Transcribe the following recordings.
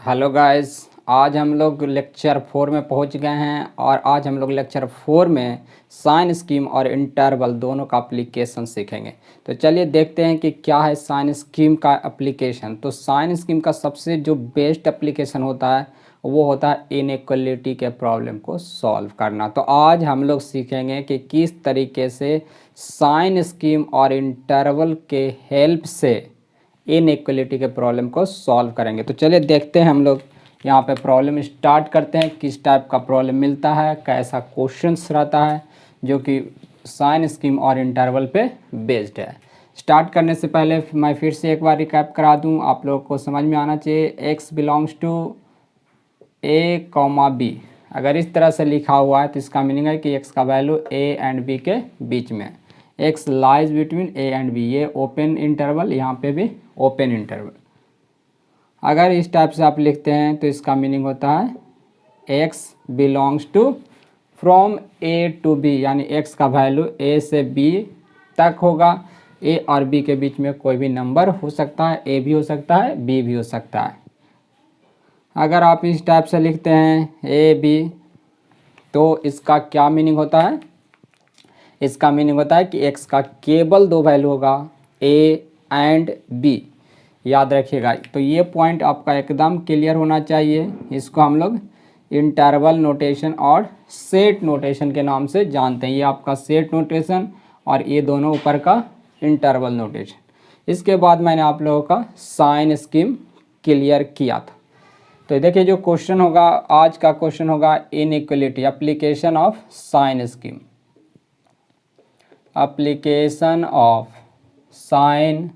Hello guys. आज हम लोग लेक्चर 4 में पहुंच गए हैं और आज हम लोग लेक्चर 4 में साइन स्कीम और इंटरवल दोनों का एप्लीकेशन सीखेंगे। तो चलिए देखते हैं कि क्या है साइन स्कीम का एप्लीकेशन। तो साइन स्कीम का सबसे जो बेस्ट एप्लीकेशन होता है वो होता है इनइक्वलिटी के प्रॉब्लम को सॉल्व करना। तो आज हम लोग सीखेंगे कि किस तरीके से साइन स्कीम और इंटरवल के हेल्प से इनइक्वलिटी के प्रॉब्लम को सॉल्व करेंगे। तो चलिए देखते हैं हम लोग यहाँ पे प्रॉब्लम स्टार्ट करते हैं। किस टाइप का प्रॉब्लम मिलता है, कैसा क्वेश्चंस रहता है जो कि साइन स्कीम और इंटरवल पे बेस्ड है। स्टार्ट करने से पहले मैं फिर से एक बार रिकैप करा दूँ, आप लोगों को समझ में आना चाहिए। x belongs to a, b अगर इस तरह से लिखा हुआ है तो इसका मीनिंग है कि x का वैल्यू a एंड b के बीच में, x lies between a and b। ये ओपन इंटरवल, यहाँ पे भी ओपन इंटरवल। अगर इस टाइप से आप लिखते हैं तो इसका मीनिंग होता है x belongs to from a to b, यानी x का वैल्यू a से b तक होगा। a और b के बीच में कोई भी नंबर हो सकता है, a भी हो सकता है, b भी हो सकता है। अगर आप इस टाइप से लिखते हैं a b तो इसका क्या मीनिंग होता है? इसका मीनिंग होता है कि x का केवल दो वैल्यू होगा, a एंड b। याद रखिएगा। तो ये पॉइंट आपका एकदम क्लियर होना चाहिए। इसको हम लोग इंटरवल नोटेशन और सेट नोटेशन के नाम से जानते हैं। ये आपका सेट नोटेशन और ये दोनों ऊपर का इंटरवल नोटेशन। इसके बाद मैंने आप लोगों का साइन स्कीम क्लियर किया था। तो देखिए जो क्वेश्चन होगा, आज का क्वेश्चन होगा inequality, application of sine scheme. Application of sine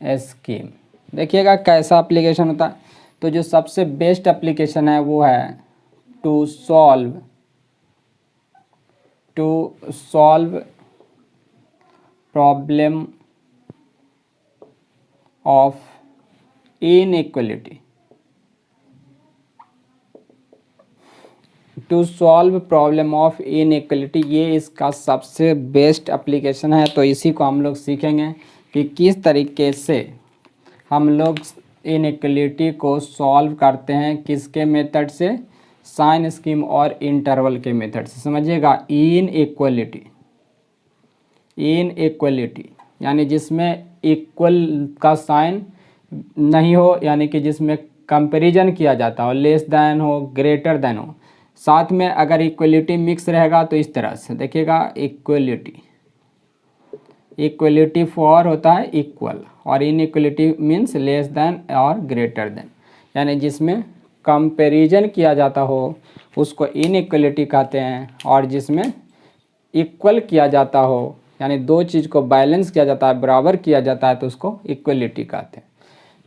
scheme, देखिएगा कैसा एप्लीकेशन होता है। तो जो सबसे बेस्ट एप्लीकेशन है वो है to solve problem of inequality. To solve problem of inequality, ये इसका सबसे बेस्ट एप्लीकेशन है। तो इसी को हम लोग सीखेंगे कि किस तरीके से हम लोग इनइक्वलिटी को सॉल्व करते हैं, किसके मेथड से, साइन स्कीम और इंटरवल के मेथड से। समझिएगा, इनइक्वलिटी यानी जिसमें इक्वल का साइन नहीं हो, यानी कि जिसमें कंपैरिजन किया जाता हो, लेस देन हो, ग्रेटर देन हो। साथ में अगर इक्वलिटी मिक्स रहेगा तो इस तरह से देखिएगा, इक्वलिटी फॉर होता है इक्वल और इनइक्वलिटी मीन्स लेस देन और ग्रेटर देन, यानी जिसमें कंपैरिजन किया जाता हो उसको इनइक्वलिटी कहते हैं, और जिसमें इक्वल किया जाता हो यानी दो चीज़ को बैलेंस किया जाता है, बराबर किया जाता है, तो उसको इक्वलिटी कहते हैं।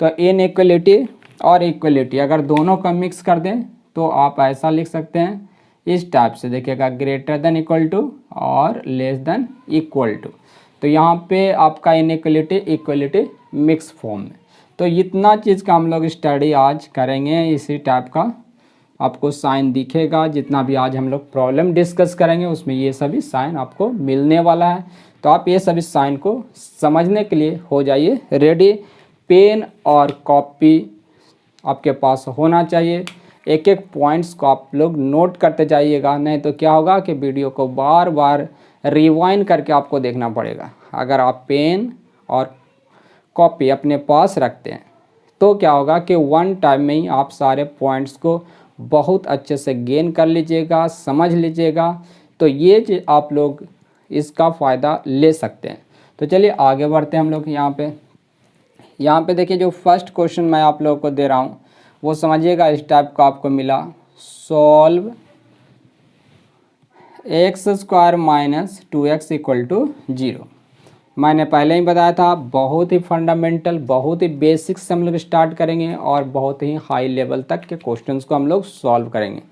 तो इनइक्वलिटी और इक्वलिटी अगर दोनों का मिक्स कर दें तो आप ऐसा लिख सकते हैं इस टाइप से, देखिएगा, ग्रेटर देन इक्वल टू और लेस देन इक्वल टू। तो यहाँ पे आपका इनइक्वलिटी इक्वलिटी मिक्स फॉर्म में। तो इतना चीज़ का हम लोग स्टडी आज करेंगे। इसी टाइप का आपको साइन दिखेगा। जितना भी आज हम लोग प्रॉब्लम डिस्कस करेंगे उसमें ये सभी साइन आपको मिलने वाला है। तो आप ये सभी साइन को समझने के लिए हो जाइए रेडी। पेन और कॉपी आपके पास होना चाहिए। एक एक पॉइंट्स को आप लोग नोट करते जाइएगा, नहीं तो क्या होगा कि वीडियो को बार बार रिवाइंड करके आपको देखना पड़ेगा। अगर आप पेन और कॉपी अपने पास रखते हैं तो क्या होगा कि वन टाइम में ही आप सारे पॉइंट्स को बहुत अच्छे से गेन कर लीजिएगा, समझ लीजिएगा। तो ये चीज़ आप लोग इसका फ़ायदा ले सकते हैं। तो चलिए आगे बढ़ते हैं हम लोग। यहाँ पे देखिए जो फर्स्ट क्वेश्चन मैं आप लोगों को दे रहा हूँ वो समझिएगा, इस टाइप का आपको मिला, solve x square minus 2x equal to 0। मैंने पहले ही बताया था, बहुत ही फंडामेंटल, बहुत ही बेसिक से हम लोग स्टार्ट करेंगे और बहुत ही हाई लेवल तक के क्वेश्चंस को हम लोग सॉल्व करेंगे।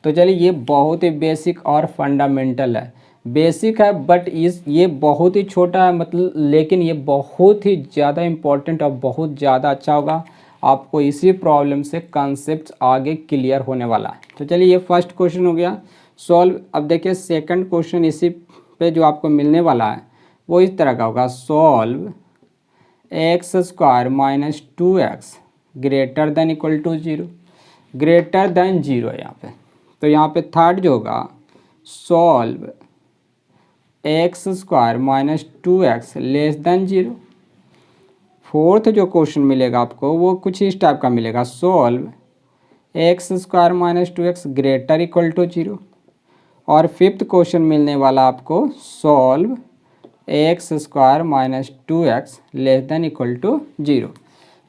तो चलिए, ये बहुत ही बेसिक और फंडामेंटल है। बेसिक है बट ये बहुत ही छोटा है, मतलब, लेकिन ये बहुत ही ज़्यादा इम्पोर्टेंट और बहुत ज़्यादा अच्छा होगा। आपको इसी प्रॉब्लम से कॉन्सेप्ट आगे क्लियर होने वाला है। तो चलिए, ये फर्स्ट क्वेश्चन हो गया सॉल्व। अब देखिए सेकंड क्वेश्चन इसी पे जो आपको मिलने वाला है वो इस तरह का होगा, solve x square minus 2x greater than equal to 0, greater than 0 है यहाँ पे। तो यहाँ पे थर्ड जो होगा solve x square minus 2x less than 0। Fourth जो क्वेश्चन मिलेगा आपको वो कुछ इस टाइप का मिलेगा, solve x square minus 2x greater equal to 0। और फिफ्थ क्वेश्चन मिलने वाला आपको solve x square minus 2x less than equal to 0।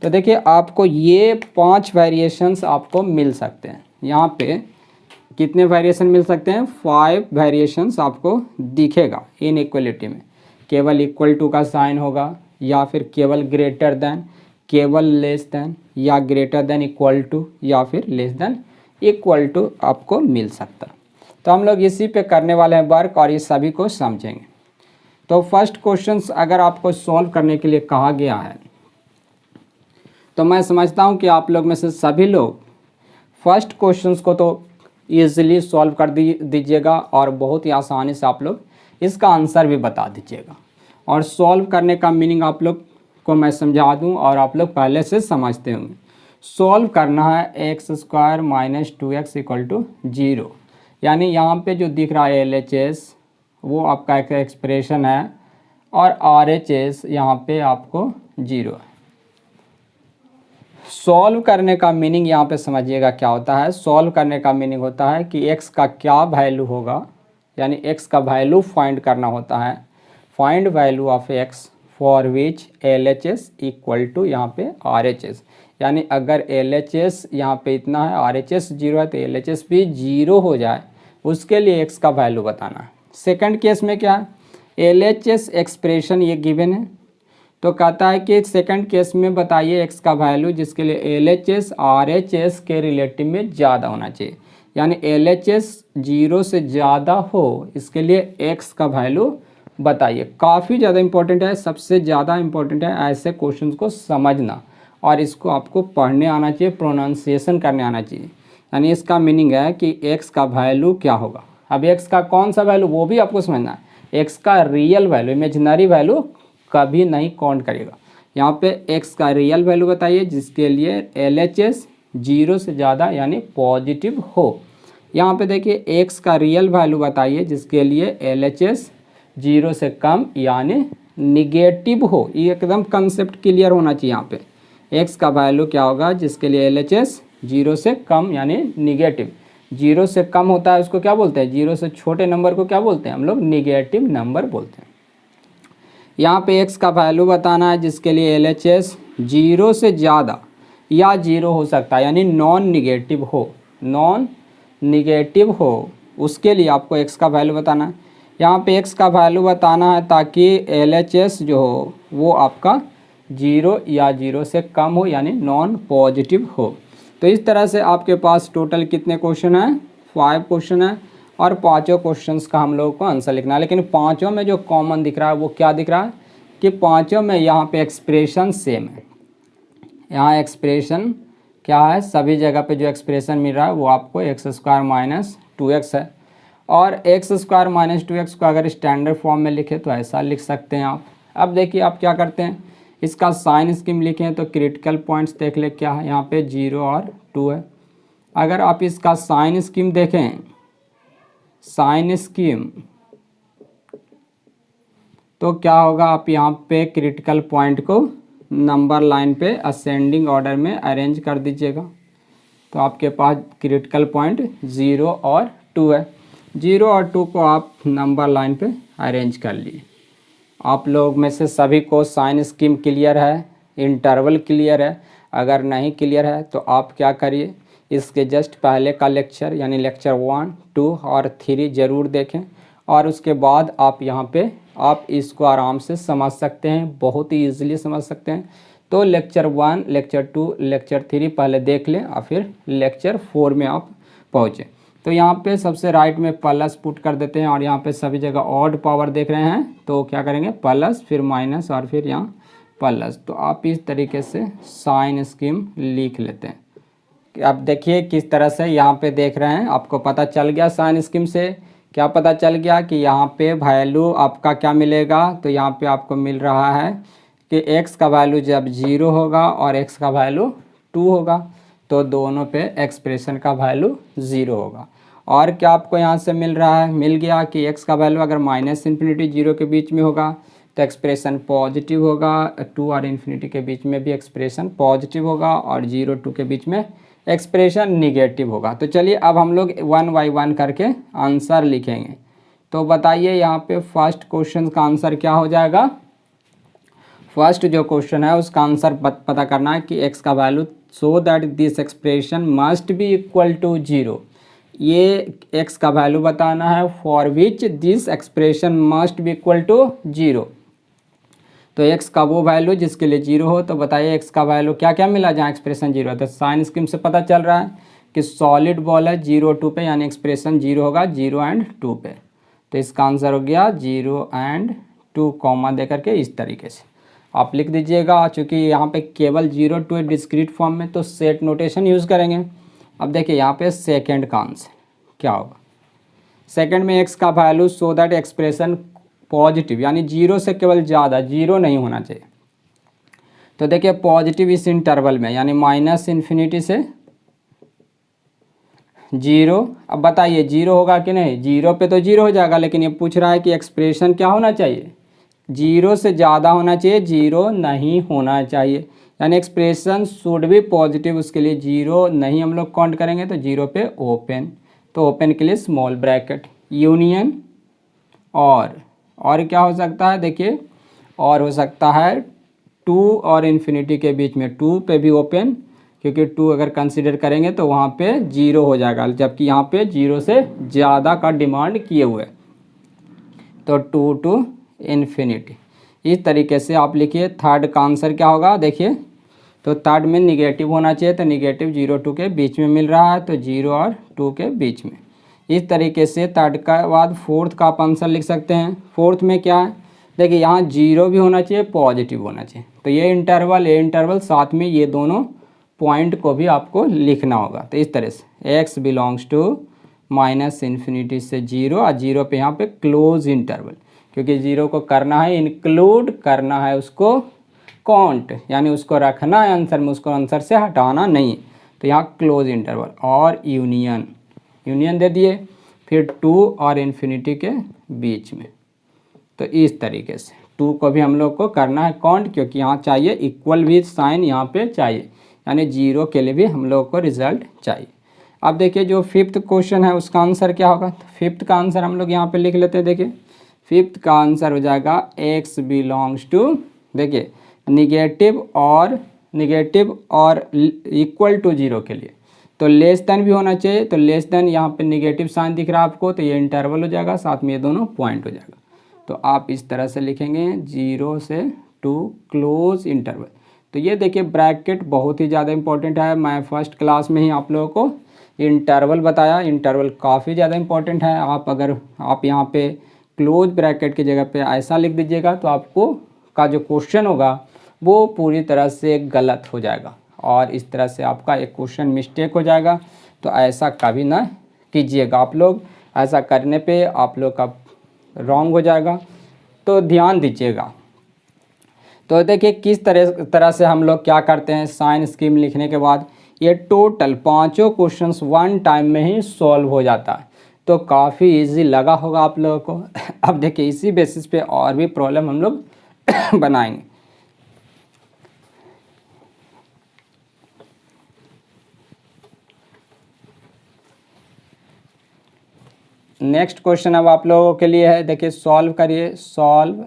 तो देखिए आपको ये 5 वेरिएशंस आपको मिल सकते हैं। यहाँ पे कितने वेरिएशन मिल सकते हैं? 5 वेरिएशंस आपको दिखेगा इनइक्वलिटी में। केवल इक्वल टू का साइन होगा, या फिर केवल ग्रेटर देन, केवल लेस देन, या ग्रेटर देन इक्वल टू, या फिर लेस देन इक्वल टू आपको मिल सकता है। तो हम लोग इसी पे करने वाले हैं वर्क और ये सभी को समझेंगे। तो फर्स्ट क्वेश्चंस अगर आपको सॉल्व करने के लिए कहा गया है तो मैं समझता हूँ कि आप लोग में से सभी लोग फर्स्ट क्वेश्चंस को तो ईजिली सॉल्व कर दीजिएगा और बहुत ही आसानी से आप लोग इसका आंसर भी बता दीजिएगा। और सॉल्व करने का मीनिंग आप लोग को मैं समझा दूं और आप लोग पहले से समझते होंगे। सॉल्व करना है x square minus 2x equal to 0, यानी यहाँ पे जो दिख रहा है LHS वो आपका एक एक्सप्रेशन है और RHS यहाँ पे आपको 0 है। सॉल्व करने का मीनिंग यहाँ पे समझिएगा क्या होता है। सॉल्व करने का मीनिंग होता है कि x का क्या वैल्यू होगा, यानी x का वैल्यू फाइंड करना होता है। Find value of x for which LHS equal to यहाँ पे RHS, यानी अगर LHS यहाँ पे इतना है, RHS 0 है, तो LHS भी 0 हो जाए, उसके लिए x का वैल्यू बताना है। सेकंड केस में क्या है, LHS एक्सप्रेशन ये गिवन है, तो कहता है कि सेकंड केस में बताइए x का वैल्यू जिसके लिए LHS RHS के रिलेटिव में ज़्यादा होना चाहिए, यानी LHS 0 से ज़्यादा हो, इसके लिए x का वैल्यू बताइए। काफ़ी ज़्यादा इंपॉर्टेंट है, सबसे ज़्यादा इंपॉर्टेंट है ऐसे क्वेश्चंस को समझना और इसको आपको पढ़ने आना चाहिए, प्रोनाउंसिएशन करने आना चाहिए। यानी इसका मीनिंग है कि x का वैल्यू क्या होगा। अब x का कौन सा वैल्यू वो भी आपको समझना है। x का रियल वैल्यू, इमेजिनरी वैल्यू कभी नहीं काउंट करेगा। यहाँ पे x का रियल वैल्यू बताइए जिसके लिए LHS 0 से ज़्यादा यानी पॉजिटिव हो। यहाँ पे देखिए x का रियल वैल्यू बताइए जिसके लिए LHS 0 से कम यानी निगेटिव हो। ये एकदम कंसेप्ट क्लियर होना चाहिए। यहाँ पे x का वैल्यू क्या होगा जिसके लिए LHS 0 से कम यानी निगेटिव। 0 से कम होता है उसको क्या बोलते हैं, 0 से छोटे नंबर को क्या बोलते हैं हम लोग, निगेटिव नंबर बोलते हैं। यहाँ पे x का वैल्यू बताना है जिसके लिए LHS 0 से ज़्यादा या 0 हो सकता है, यानी नॉन निगेटिव हो, नॉन निगेटिव हो, उसके लिए आपको x का वैल्यू बताना है। यहाँ पे x का वैल्यू बताना है ताकि LHS जो हो वो आपका 0 या 0 से कम हो यानी नॉन पॉजिटिव हो। तो इस तरह से आपके पास टोटल कितने क्वेश्चन हैं, 5 क्वेश्चन है और पाँचों क्वेश्चंस का हम लोगों को आंसर लिखना है। लेकिन पाँचों में जो कॉमन दिख रहा है वो क्या दिख रहा है कि पाँचों में यहाँ पे एक्सप्रेशन सेम है। यहाँ एक्सप्रेशन क्या है, सभी जगह पे जो एक्सप्रेशन मिल रहा है वो आपको एक्स स्क्वायर माइनस 2x है। और एक्स स्क्वायर माइनस 2x को अगर स्टैंडर्ड फॉर्म में लिखे तो ऐसा लिख सकते हैं आप। अब देखिए आप क्या करते हैं, इसका साइन स्कीम लिखें तो क्रिटिकल पॉइंट्स देख ले क्या है, यहाँ पे 0 और 2 है। अगर आप इसका साइन स्कीम देखें, साइन स्कीम, तो क्या होगा, आप यहाँ पे क्रिटिकल पॉइंट को नंबर लाइन पे असेंडिंग ऑर्डर में अरेंज कर दीजिएगा। तो आपके पास क्रिटिकल पॉइंट 0 और 2 है। 0 और 2 को आप नंबर लाइन पे अरेंज कर लिए। आप लोग में से सभी को साइन स्कीम क्लियर है, इंटरवल क्लियर है। अगर नहीं क्लियर है तो आप क्या करिए, इसके जस्ट पहले का लेक्चर यानी लेक्चर 1, 2 और 3 ज़रूर देखें और उसके बाद आप यहाँ पे आप इसको आराम से समझ सकते हैं, बहुत ही ईजिली समझ सकते हैं। तो लेक्चर 1, लेक्चर 2, लेक्चर 3 पहले देख लें और फिर लेक्चर 4 में आप पहुँचें। तो यहाँ पे सबसे राइट में प्लस पुट कर देते हैं और यहाँ पे सभी जगह ऑड पावर देख रहे हैं तो क्या करेंगे, प्लस फिर माइनस और फिर यहाँ प्लस। तो आप इस तरीके से साइन स्कीम लिख लेते हैं। अब देखिए किस तरह से यहाँ पे देख रहे हैं, आपको पता चल गया साइन स्कीम से क्या पता चल गया कि यहाँ पे वैल्यू आपका क्या मिलेगा। तो यहाँ पे आपको मिल रहा है कि x का वैल्यू जब 0 होगा और x का वैल्यू 2 होगा, तो दोनों पे एक्सप्रेशन का वैल्यू 0 होगा। और क्या आपको यहाँ से मिल रहा है, मिल गया कि x का वैल्यू अगर -∞ 0 के बीच में होगा तो एक्सप्रेशन पॉजिटिव होगा, 2 और इन्फिनिटी के बीच में भी एक्सप्रेशन पॉजिटिव होगा, और 0 2 के बीच में एक्सप्रेशन निगेटिव होगा। तो चलिए अब हम लोग 1 बाय 1 करके आंसर लिखेंगे। तो बताइए यहाँ पे फर्स्ट क्वेश्चन का आंसर क्या हो जाएगा। फर्स्ट जो क्वेश्चन है उसका आंसर पता करना है कि x का value so that this expression must be equal to 0। ये x का वैल्यू बताना है for which this expression must be equal to 0। तो x का वो वैल्यू जिसके लिए 0 हो। तो बताइए x का वैल्यू क्या क्या मिला जहाँ एक्सप्रेशन 0 है। तो साइन स्कीम से पता चल रहा है कि सॉलिड बॉल है 0 2 पे, यानी एक्सप्रेशन 0 होगा 0 एंड 2 पे। तो इसका आंसर हो गया 0 एंड 2 कॉमा दे करके इस तरीके से आप लिख दीजिएगा। चूँकि यहाँ पे केवल 0 2 डिस्क्रीट फॉर्म में तो सेट नोटेशन यूज़ करेंगे। अब देखिए यहाँ पे सेकेंड का आंसर क्या होगा। सेकेंड में x का value so that expression positive, यानी 0 से केवल ज़्यादा, 0 नहीं होना चाहिए। तो देखिए पॉजिटिव इस इंटरवल में, यानी -∞ से 0। अब बताइए 0 होगा कि नहीं। 0 पे तो 0 हो जाएगा, लेकिन ये पूछ रहा है कि एक्सप्रेशन क्या होना चाहिए, 0 से ज़्यादा होना चाहिए, 0 नहीं होना चाहिए, यानी एक्सप्रेशन शुड बी पॉजिटिव। उसके लिए 0 नहीं हम लोग काउंट करेंगे, तो 0 पे ओपन। तो ओपन के लिए स्मॉल ब्रैकेट यूनियन, और क्या हो सकता है देखिए, और हो सकता है 2 और इन्फिनिटी के बीच में 2 पे भी ओपन, क्योंकि 2 अगर कंसीडर करेंगे तो वहाँ पे 0 हो जाएगा, जबकि यहाँ पे 0 से ज़्यादा का डिमांड किए हुए। तो 2 टू इन्फिनिटी इस तरीके से आप लिखिए। थर्ड का आंसर क्या होगा देखिए। तो थर्ड में निगेटिव होना चाहिए, तो निगेटिव 0 2 के बीच में मिल रहा है, तो 0 और 2 के बीच में। इस तरीके से थर्ड का बाद फोर्थ का आप आंसर लिख सकते हैं। फोर्थ में क्या है देखिए, यहाँ 0 भी होना चाहिए, पॉजिटिव होना चाहिए। तो ये इंटरवल साथ में ये दोनों पॉइंट को भी आपको लिखना होगा। तो इस तरह से x बिलोंग्स टू -∞ से 0, और 0 पे यहाँ पे क्लोज इंटरवल, क्योंकि 0 को करना है इंक्लूड करना है, उसको काउंट यानी उसको रखना है आंसर में, उसको आंसर से हटाना नहीं। तो यहाँ क्लोज इंटरवल और यूनियन दे दिए, फिर 2 और इन्फिनिटी के बीच में। तो इस तरीके से 2 को भी हम लोग को करना है काउंट, क्योंकि यहाँ चाहिए इक्वल भी साइन यहाँ पे चाहिए, यानी 0 के लिए भी हम लोग को रिजल्ट चाहिए। अब देखिए जो फिफ्थ क्वेश्चन है उसका आंसर क्या होगा। तो फिफ्थ का आंसर हम लोग यहाँ पे लिख लेते हैं। देखिए फिफ्थ का आंसर हो जाएगा x बिलोंग्स टू, देखिए निगेटिव और इक्वल टू 0 के लिए तो लेस देन भी होना चाहिए। तो लेस देन यहाँ पे निगेटिव साइन दिख रहा है आपको, तो ये इंटरवल हो जाएगा, साथ में ये दोनों पॉइंट हो जाएगा। तो आप इस तरह से लिखेंगे 0 से 2 क्लोज इंटरवल। तो ये देखिए ब्रैकेट बहुत ही ज़्यादा इंपॉर्टेंट है। मैं फर्स्ट क्लास में ही आप लोगों को इंटरवल बताया, इंटरवल काफ़ी ज़्यादा इंपॉर्टेंट है। अगर आप यहाँ पे क्लोज ब्रैकेट की जगह पे ऐसा लिख दीजिएगा तो आपको का जो क्वेश्चन होगा वो पूरी तरह से गलत हो जाएगा, और इस तरह से आपका एक क्वेश्चन मिस्टेक हो जाएगा। तो ऐसा कभी ना कीजिएगा आप लोग, ऐसा करने पे आप लोग का रॉन्ग हो जाएगा, तो ध्यान दीजिएगा। तो देखिए किस तरह से हम लोग क्या करते हैं, साइन स्कीम लिखने के बाद ये टोटल पांचों क्वेश्चंस वन टाइम में ही सॉल्व हो जाता है। तो काफ़ी इजी लगा होगा आप लोगों को। अब देखिए इसी बेसिस पे और भी प्रॉब्लम हम लोग बनाएंगे। नेक्स्ट क्वेश्चन अब आप लोगों के लिए है, देखिए सॉल्व करिए। Solve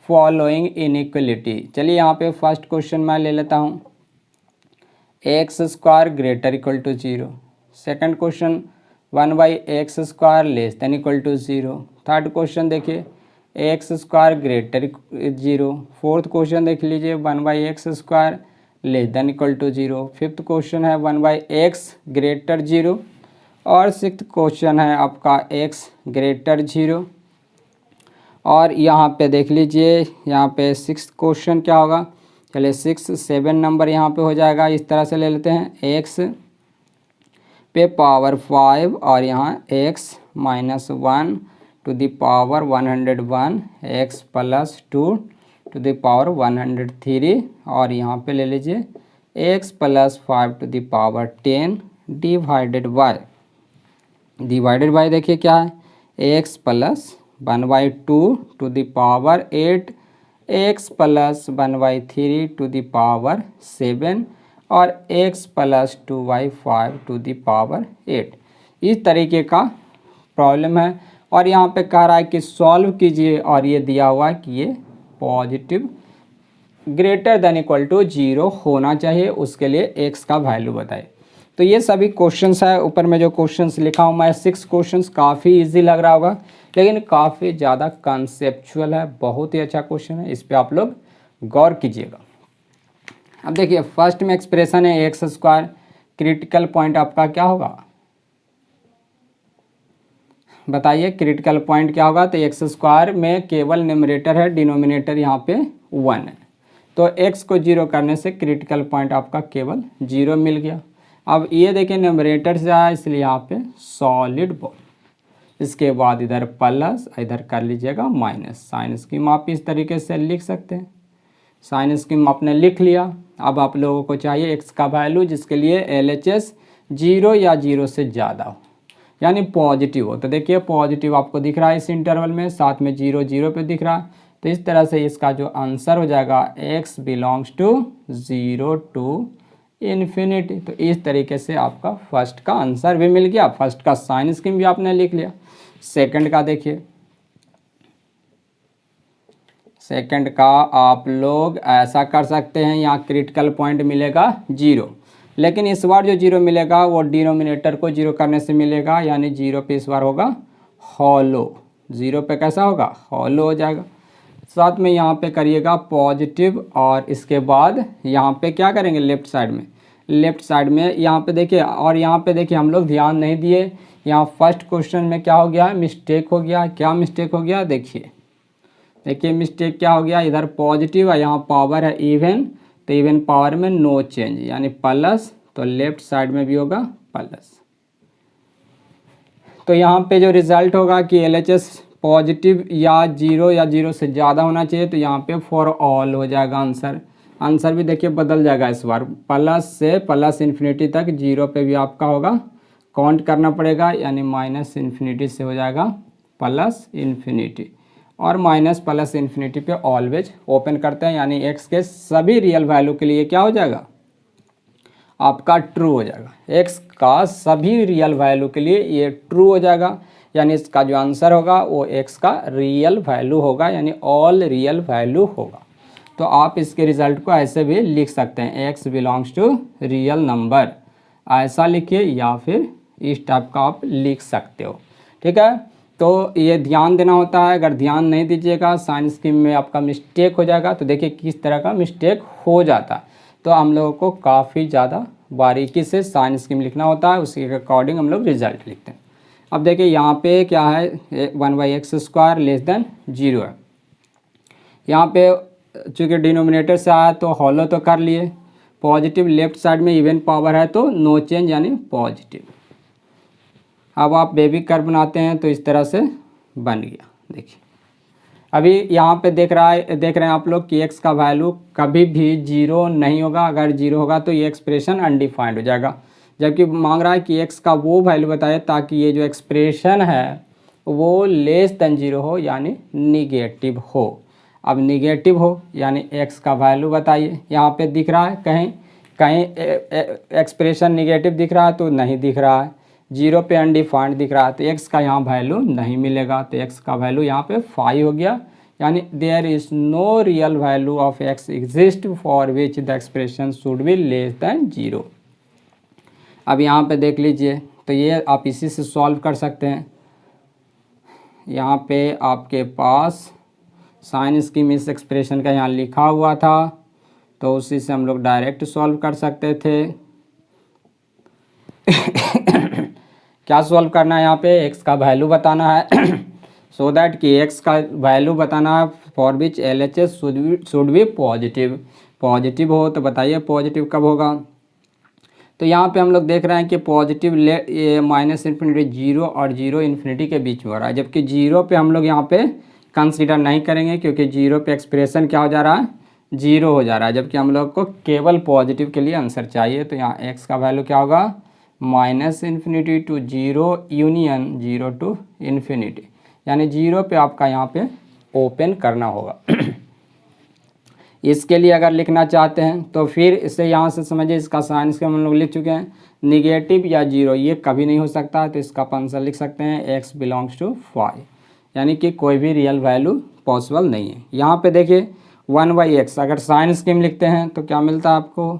following inequality. चलिए यहाँ पे फर्स्ट क्वेश्चन मैं ले लेता हूँ, x² greater equal to 0। Second question 1/x² less than equal to 0। Third question देखिए x² ग्रेटर 0। फोर्थ क्वेश्चन देख लीजिए 1/x² less than equal to 0। Fifth question है 1/x ग्रेटर 0, और सिक्स्थ क्वेश्चन है आपका x ग्रेटर 0। और यहाँ पे देख लीजिए, यहाँ पे सिक्स्थ क्वेश्चन क्या होगा। चलिए 6 7 नंबर यहाँ पे हो जाएगा। इस तरह से ले लेते हैं, x पे पावर 5 और यहाँ x -1 to the power 101, x + 2 to the power 103, और यहाँ पे ले लीजिए x plus 5 to the power 10 divided by देखिए क्या है, x plus 1/2 to the power 8, x plus 1/3 to the power 7 और x plus 2/5 to the power 8। इस तरीके का प्रॉब्लम है और यहाँ पे कह रहा है कि सॉल्व कीजिए और ये दिया हुआ है कि ये positive greater than equal to 0 होना चाहिए, उसके लिए एक्स का वैल्यू बताए। तो ये सभी क्वेश्चंस है, ऊपर में जो क्वेश्चंस लिखा हूँ मैं 6 क्वेश्चंस, काफ़ी इजी लग रहा होगा लेकिन काफ़ी ज़्यादा कॉन्सेप्चुअल है, बहुत ही अच्छा क्वेश्चन है, इस पर आप लोग गौर कीजिएगा। अब देखिए फर्स्ट में एक्सप्रेशन है एक्स स्क्वायर, क्रिटिकल पॉइंट आपका क्या होगा बताइए, क्रिटिकल पॉइंट क्या होगा। तो एक्स स्क्वायर में केवल न्यूमरेटर है, डिनोमिनेटर यहाँ पे 1 है, तो एक्स को 0 करने से क्रिटिकल पॉइंट आपका केवल 0 मिल गया। अब ये देखिए न्यूमरेटर से आया इसलिए यहाँ पे सॉलिड बॉल, इसके बाद इधर प्लस, इधर कर लीजिएगा माइनस। साइन स्कीम आप इस तरीके से लिख सकते हैं, साइन स्कीम आपने लिख लिया। अब आप लोगों को चाहिए एक्स का वैल्यू जिसके लिए LHS 0 या 0 से ज़्यादा हो, यानी पॉजिटिव हो। तो देखिए पॉजिटिव आपको दिख रहा है इस इंटरवल में, साथ में 0 0 पे दिख रहा है। तो इस तरह से इसका जो आंसर हो जाएगा x belongs to 0 to infinity. तो इस तरीके से आपका फर्स्ट का आंसर भी मिल गया, फर्स्ट का साइन स्कीम भी आपने लिख लिया। सेकंड का देखिए, सेकंड का आप लोग ऐसा कर सकते हैं, यहाँ क्रिटिकल पॉइंट मिलेगा 0, लेकिन इस बार जो 0 मिलेगा वो डिनोमिनेटर को 0 करने से मिलेगा, यानी 0 पे इस बार होगा हॉलो, 0 पे कैसा होगा हॉलो हो जाएगा। साथ में यहाँ पे करिएगा पॉजिटिव और इसके बाद यहाँ पे क्या करेंगे लेफ्ट साइड में यहाँ पे देखिए, और यहाँ पे देखिए हम लोग ध्यान नहीं दिए, यहाँ फर्स्ट क्वेश्चन में क्या हो गया मिस्टेक हो गया। क्या मिस्टेक हो गया देखिए मिस्टेक क्या हो गया, इधर पॉजिटिव है, यहाँ पावर है इवन, तो इवन पावर में नो चेंज यानी प्लस, तो लेफ्ट साइड में भी होगा प्लस। तो यहाँ पे जो रिजल्ट होगा कि LHS पॉजिटिव या 0 से ज़्यादा होना चाहिए, तो यहाँ पे फॉर ऑल हो जाएगा आंसर भी देखिए बदल जाएगा इस बार, प्लस से प्लस इन्फिनिटी तक, 0 पे भी आपका होगा काउंट करना पड़ेगा, यानी माइनस इन्फिनिटी से हो जाएगा प्लस इन्फिनिटी, और माइनस प्लस इन्फिनिटी पे ऑलवेज ओपन करते हैं, यानी एक्स के सभी रियल वैल्यू के लिए क्या हो जाएगा आपका ट्रू हो जाएगा, एक्स का सभी रियल वैल्यू के लिए ये ट्रू हो जाएगा, यानी इसका जो आंसर होगा वो एक्स का रियल वैल्यू होगा, यानी ऑल रियल वैल्यू होगा। तो आप इसके रिजल्ट को ऐसे भी लिख सकते हैं, x belongs to real number, ऐसा लिखिए या फिर इस टाइप का आप लिख सकते हो, ठीक है। तो ये ध्यान देना होता है, अगर ध्यान नहीं दीजिएगा साइन स्कीम में आपका मिस्टेक हो जाएगा। तो देखिए किस तरह का मिस्टेक हो जाता है, तो हम लोगों को काफ़ी ज़्यादा बारीकी से साइन स्कीम लिखना होता है, उसी के अकॉर्डिंग हम लोग रिजल्ट लिखते हैं। अब देखिए यहाँ पे क्या है 1/x² लेस देन 0 है, यहाँ पे चूँकि डिनोमिनेटर से आया तो हॉलो तो कर लिए, पॉजिटिव लेफ्ट साइड में इवन पावर है तो नो चेंज यानी पॉजिटिव। अब आप बेबी कर्व बनाते हैं तो इस तरह से बन गया। देखिए अभी यहाँ पे देख रहे हैं आप लोग कि x का वैल्यू कभी भी 0 नहीं होगा, अगर 0 होगा तो ये एक्सप्रेशन अनडिफाइंड हो जाएगा, जबकि मांग रहा है कि x का वो वैल्यू बताए ताकि ये जो एक्सप्रेशन है वो लेस देन 0 हो, यानी निगेटिव हो। अब निगेटिव हो यानी x का वैल्यू बताइए, यहाँ पे दिख रहा है कहीं एक्सप्रेशन निगेटिव दिख रहा है तो नहीं दिख रहा है, 0 पे अनडिफाइंड दिख रहा है तो x का यहाँ वैल्यू नहीं मिलेगा, तो x का वैल्यू यहाँ पे 5 हो गया, यानी there is no real value of x exist for which the expression should be less than 0। अब यहाँ पे देख लीजिए, तो ये आप इसी से सॉल्व कर सकते हैं। यहाँ पे आपके पास साइन स्कीम इस एक्सप्रेशन का यहाँ लिखा हुआ था, तो उसी से हम लोग डायरेक्ट सॉल्व कर सकते थे। क्या सॉल्व करना है, यहाँ पे x का वैल्यू बताना है सो दैट कि x का वैल्यू बताना है for which LHS should be positive हो। तो बताइए पॉजिटिव कब होगा, तो यहाँ पे हम लोग देख रहे हैं कि पॉजिटिव ये माइनस इन्फिनिटी 0 और 0 इन्फिनिटी के बीच में हो रहा है, जबकि 0 पे हम लोग यहाँ पे कंसीडर नहीं करेंगे क्योंकि 0 पे एक्सप्रेशन क्या हो जा रहा है जीरो हो जा रहा है, जबकि हम लोग को केवल पॉजिटिव के लिए आंसर चाहिए। तो यहाँ x का वैल्यू क्या होगा, -∞ टू 0 यूनियन 0 टू इन्फिनिटी, यानी 0 पे आपका यहाँ पे ओपन करना होगा। इसके लिए अगर लिखना चाहते हैं तो फिर इसे यहाँ से समझिए, इसका साइन इसके हम लोग लिख चुके हैं, निगेटिव या 0 ये कभी नहीं हो सकता। तो इसका आंसर लिख सकते हैं x बिलोंग्स टू 5, यानी कि कोई भी रियल वैल्यू पॉसिबल नहीं है। यहाँ पे देखिए 1/x, अगर साइन स्कीम लिखते हैं तो क्या मिलता है आपको,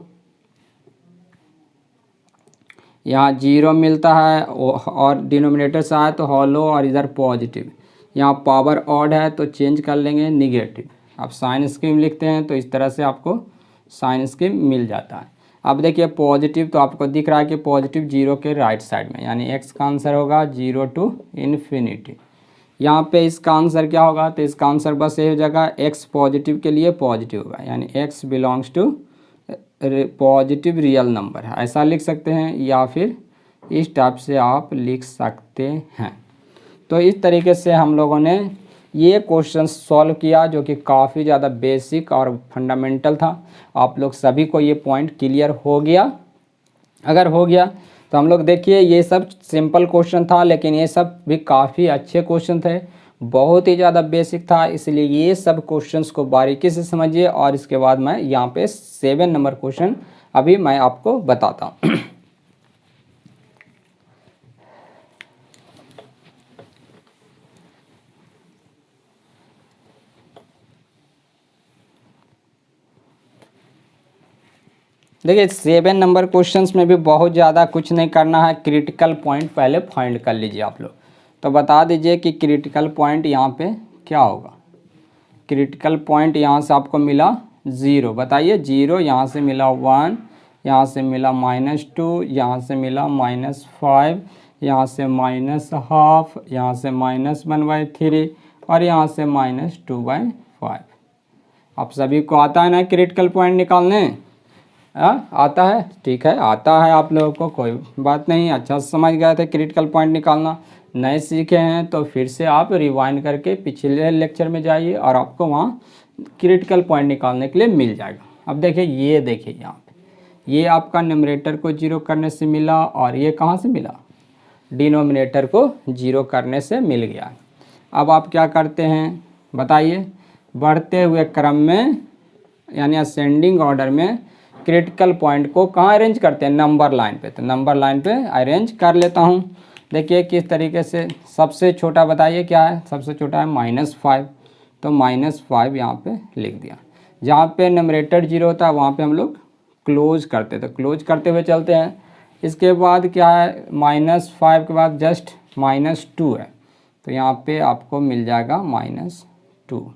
यहाँ 0 मिलता है और डिनोमिनेटर से आया तो हॉलो और इधर पॉजिटिव, यहाँ पावर ऑड है तो चेंज कर लेंगे निगेटिव। आप साइन स्कीम लिखते हैं तो इस तरह से आपको साइन स्कीम मिल जाता है। अब देखिए पॉजिटिव तो आपको दिख रहा है कि पॉजिटिव 0 के राइट साइड में, यानी x का आंसर होगा 0 टू इन्फिनिटी। यहाँ पे इसका आंसर क्या होगा, तो इसका आंसर बस ये हो जाएगा x पॉजिटिव के लिए पॉजिटिव होगा, यानी x belongs to positive real number है, ऐसा लिख सकते हैं, या फिर इस टाइप से आप लिख सकते हैं। तो इस तरीके से हम लोगों ने ये क्वेश्चन सॉल्व किया, जो कि काफ़ी ज़्यादा बेसिक और फंडामेंटल था। आप लोग सभी को ये पॉइंट क्लियर हो गया? अगर हो गया तो हम लोग देखिए, ये सब सिंपल क्वेश्चन था, लेकिन ये सब भी काफ़ी अच्छे क्वेश्चन थे, बहुत ही ज़्यादा बेसिक था। इसलिए ये सब क्वेश्चंस को बारीकी से समझिए, और इसके बाद मैं यहाँ पे 7 नंबर क्वेश्चन अभी मैं आपको बताता हूँ। देखिए 7 नंबर क्वेश्चंस में भी बहुत ज़्यादा कुछ नहीं करना है, क्रिटिकल पॉइंट पहले फाइंड कर लीजिए आप लोग। तो बता दीजिए कि क्रिटिकल पॉइंट यहाँ पे क्या होगा। क्रिटिकल पॉइंट यहाँ से आपको मिला 0, बताइए 0, यहाँ से मिला 1, यहाँ से मिला -2, यहाँ से मिला -5, यहाँ से -½ यहाँ से -1/3 और यहाँ से -2/5। आप सभी को आता है ना क्रिटिकल पॉइंट निकालने? आता है, ठीक है, आता है आप लोगों को, कोई बात नहीं, अच्छा समझ गए थे क्रिटिकल पॉइंट निकालना। नए सीखे हैं तो फिर से आप रिवाइंड करके पिछले लेक्चर में जाइए और आपको वहाँ क्रिटिकल पॉइंट निकालने के लिए मिल जाएगा। अब देखिए, ये देखिए यहाँ पे ये आपका न्यूमरेटर को 0 करने से मिला, और ये कहाँ से मिला, डिनोमिनेटर को 0 करने से मिल गया। अब आप क्या करते हैं बताइए, बढ़ते हुए क्रम में यानी असेंडिंग ऑर्डर में क्रिटिकल पॉइंट को कहाँ अरेंज करते हैं, नंबर लाइन पे। तो नंबर लाइन पे अरेंज कर लेता हूँ। देखिए किस तरीके से, सबसे छोटा बताइए क्या है, सबसे छोटा है -5, तो -5 यहाँ पे लिख दिया। जहाँ पे न्यूमरेटर 0 होता है वहाँ पे हम लोग क्लोज करते, तो क्लोज करते हुए चलते हैं। इसके बाद क्या है, -5 के बाद जस्ट -2 है, तो यहाँ पे आपको मिल जाएगा -2।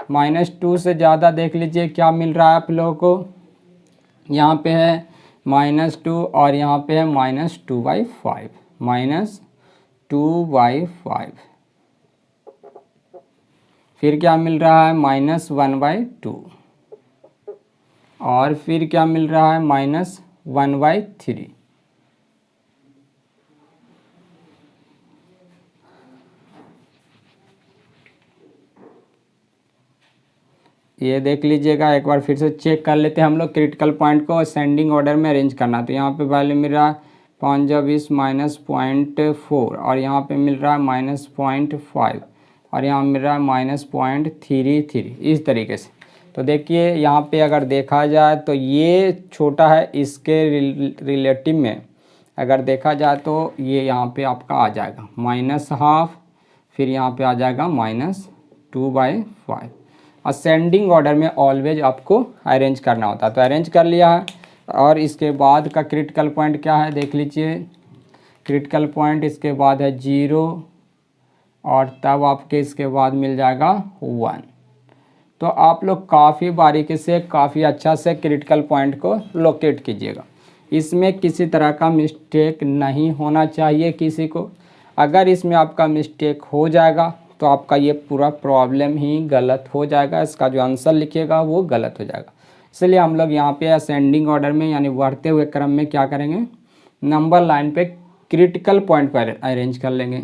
-2 से ज़्यादा देख लीजिए क्या मिल रहा है आप लोगों को, यहाँ पे है -2 और यहाँ पे है -2/5, -2/5। फिर क्या मिल रहा है, -1/2, और फिर क्या मिल रहा है, -1/3। ये देख लीजिएगा, एक बार फिर से चेक कर लेते हैं हम लोग क्रिटिकल पॉइंट को असेंडिंग ऑर्डर में अरेंज करना। तो यहाँ पे वैल्यू मिल रहा है 5 -0.4, और यहाँ पे मिल रहा है -0.5, और यहाँ मिल रहा है -0.33, इस तरीके से। तो देखिए यहाँ पे अगर देखा जाए तो ये छोटा है, इसके रिलेटिव में अगर देखा जाए तो ये यहाँ पे आपका आ जाएगा -½ फिर यहाँ पे आ जाएगा -2/5। असेंडिंग ऑर्डर में ऑलवेज आपको अरेंज करना होता है, तो अरेंज कर लिया है। और इसके बाद का क्रिटिकल पॉइंट क्या है देख लीजिए, क्रिटिकल पॉइंट इसके बाद है 0, और तब आपके इसके बाद मिल जाएगा 1। तो आप लोग काफ़ी बारीकी से, काफ़ी अच्छा से क्रिटिकल पॉइंट को लोकेट कीजिएगा। इसमें किसी तरह का मिस्टेक नहीं होना चाहिए किसी को। अगर इसमें आपका मिस्टेक हो जाएगा तो आपका ये पूरा प्रॉब्लम ही गलत हो जाएगा, इसका जो आंसर लिखिएगा वो गलत हो जाएगा। इसलिए हम लोग यहाँ पे असेंडिंग ऑर्डर में यानी बढ़ते हुए क्रम में क्या करेंगे, नंबर लाइन पे क्रिटिकल पॉइंट पर अरेंज कर लेंगे।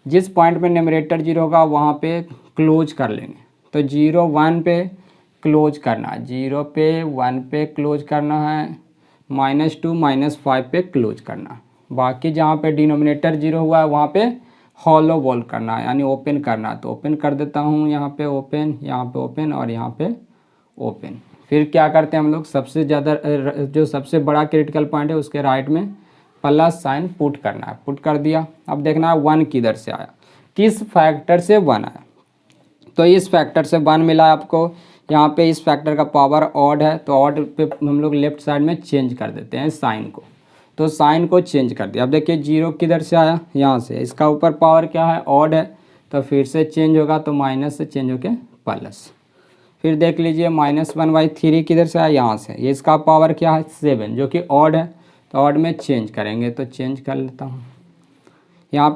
जिस पॉइंट पे न्यूमरेटर 0 होगा वहाँ पे क्लोज कर लेंगे। तो 0, 1 पे क्लोज करना है, 0 पे 1 पे क्लोज करना है, -2 -5 पे क्लोज करना है। बाकी जहाँ पे डिनोमिनेटर 0 हुआ है वहाँ पे हॉलो वॉल करना है, यानी ओपन करना है। तो ओपन कर देता हूँ, यहाँ पे ओपन, यहाँ पे ओपन और यहाँ पे ओपन। फिर क्या करते हैं हम लोग, सबसे ज़्यादा जो सबसे बड़ा क्रिटिकल पॉइंट है उसके राइट में प्लस साइन पुट करना है। पुट कर दिया। अब देखना है 1 किधर से आया, किस फैक्टर से 1 आया। तो इस फैक्टर से 1 मिला है आपको। यहाँ पे इस फैक्टर का पावर ऑड है, तो ऑड पे हम लोग लेफ्ट साइड में चेंज कर देते हैं साइन को। तो साइन को चेंज कर दिया। अब देखिए 0 किधर से आया, यहाँ से। इसका ऊपर पावर क्या है, ऑड है, तो फिर से चेंज होगा, तो माइनस से चेंज होके प्लस। फिर देख लीजिए -1/3 किधर से आया, यहाँ से। ये इसका पावर क्या है, 7, जो कि ऑड है, तो ऑड में चेंज करेंगे। तो चेंज कर लेता हूँ। यहाँ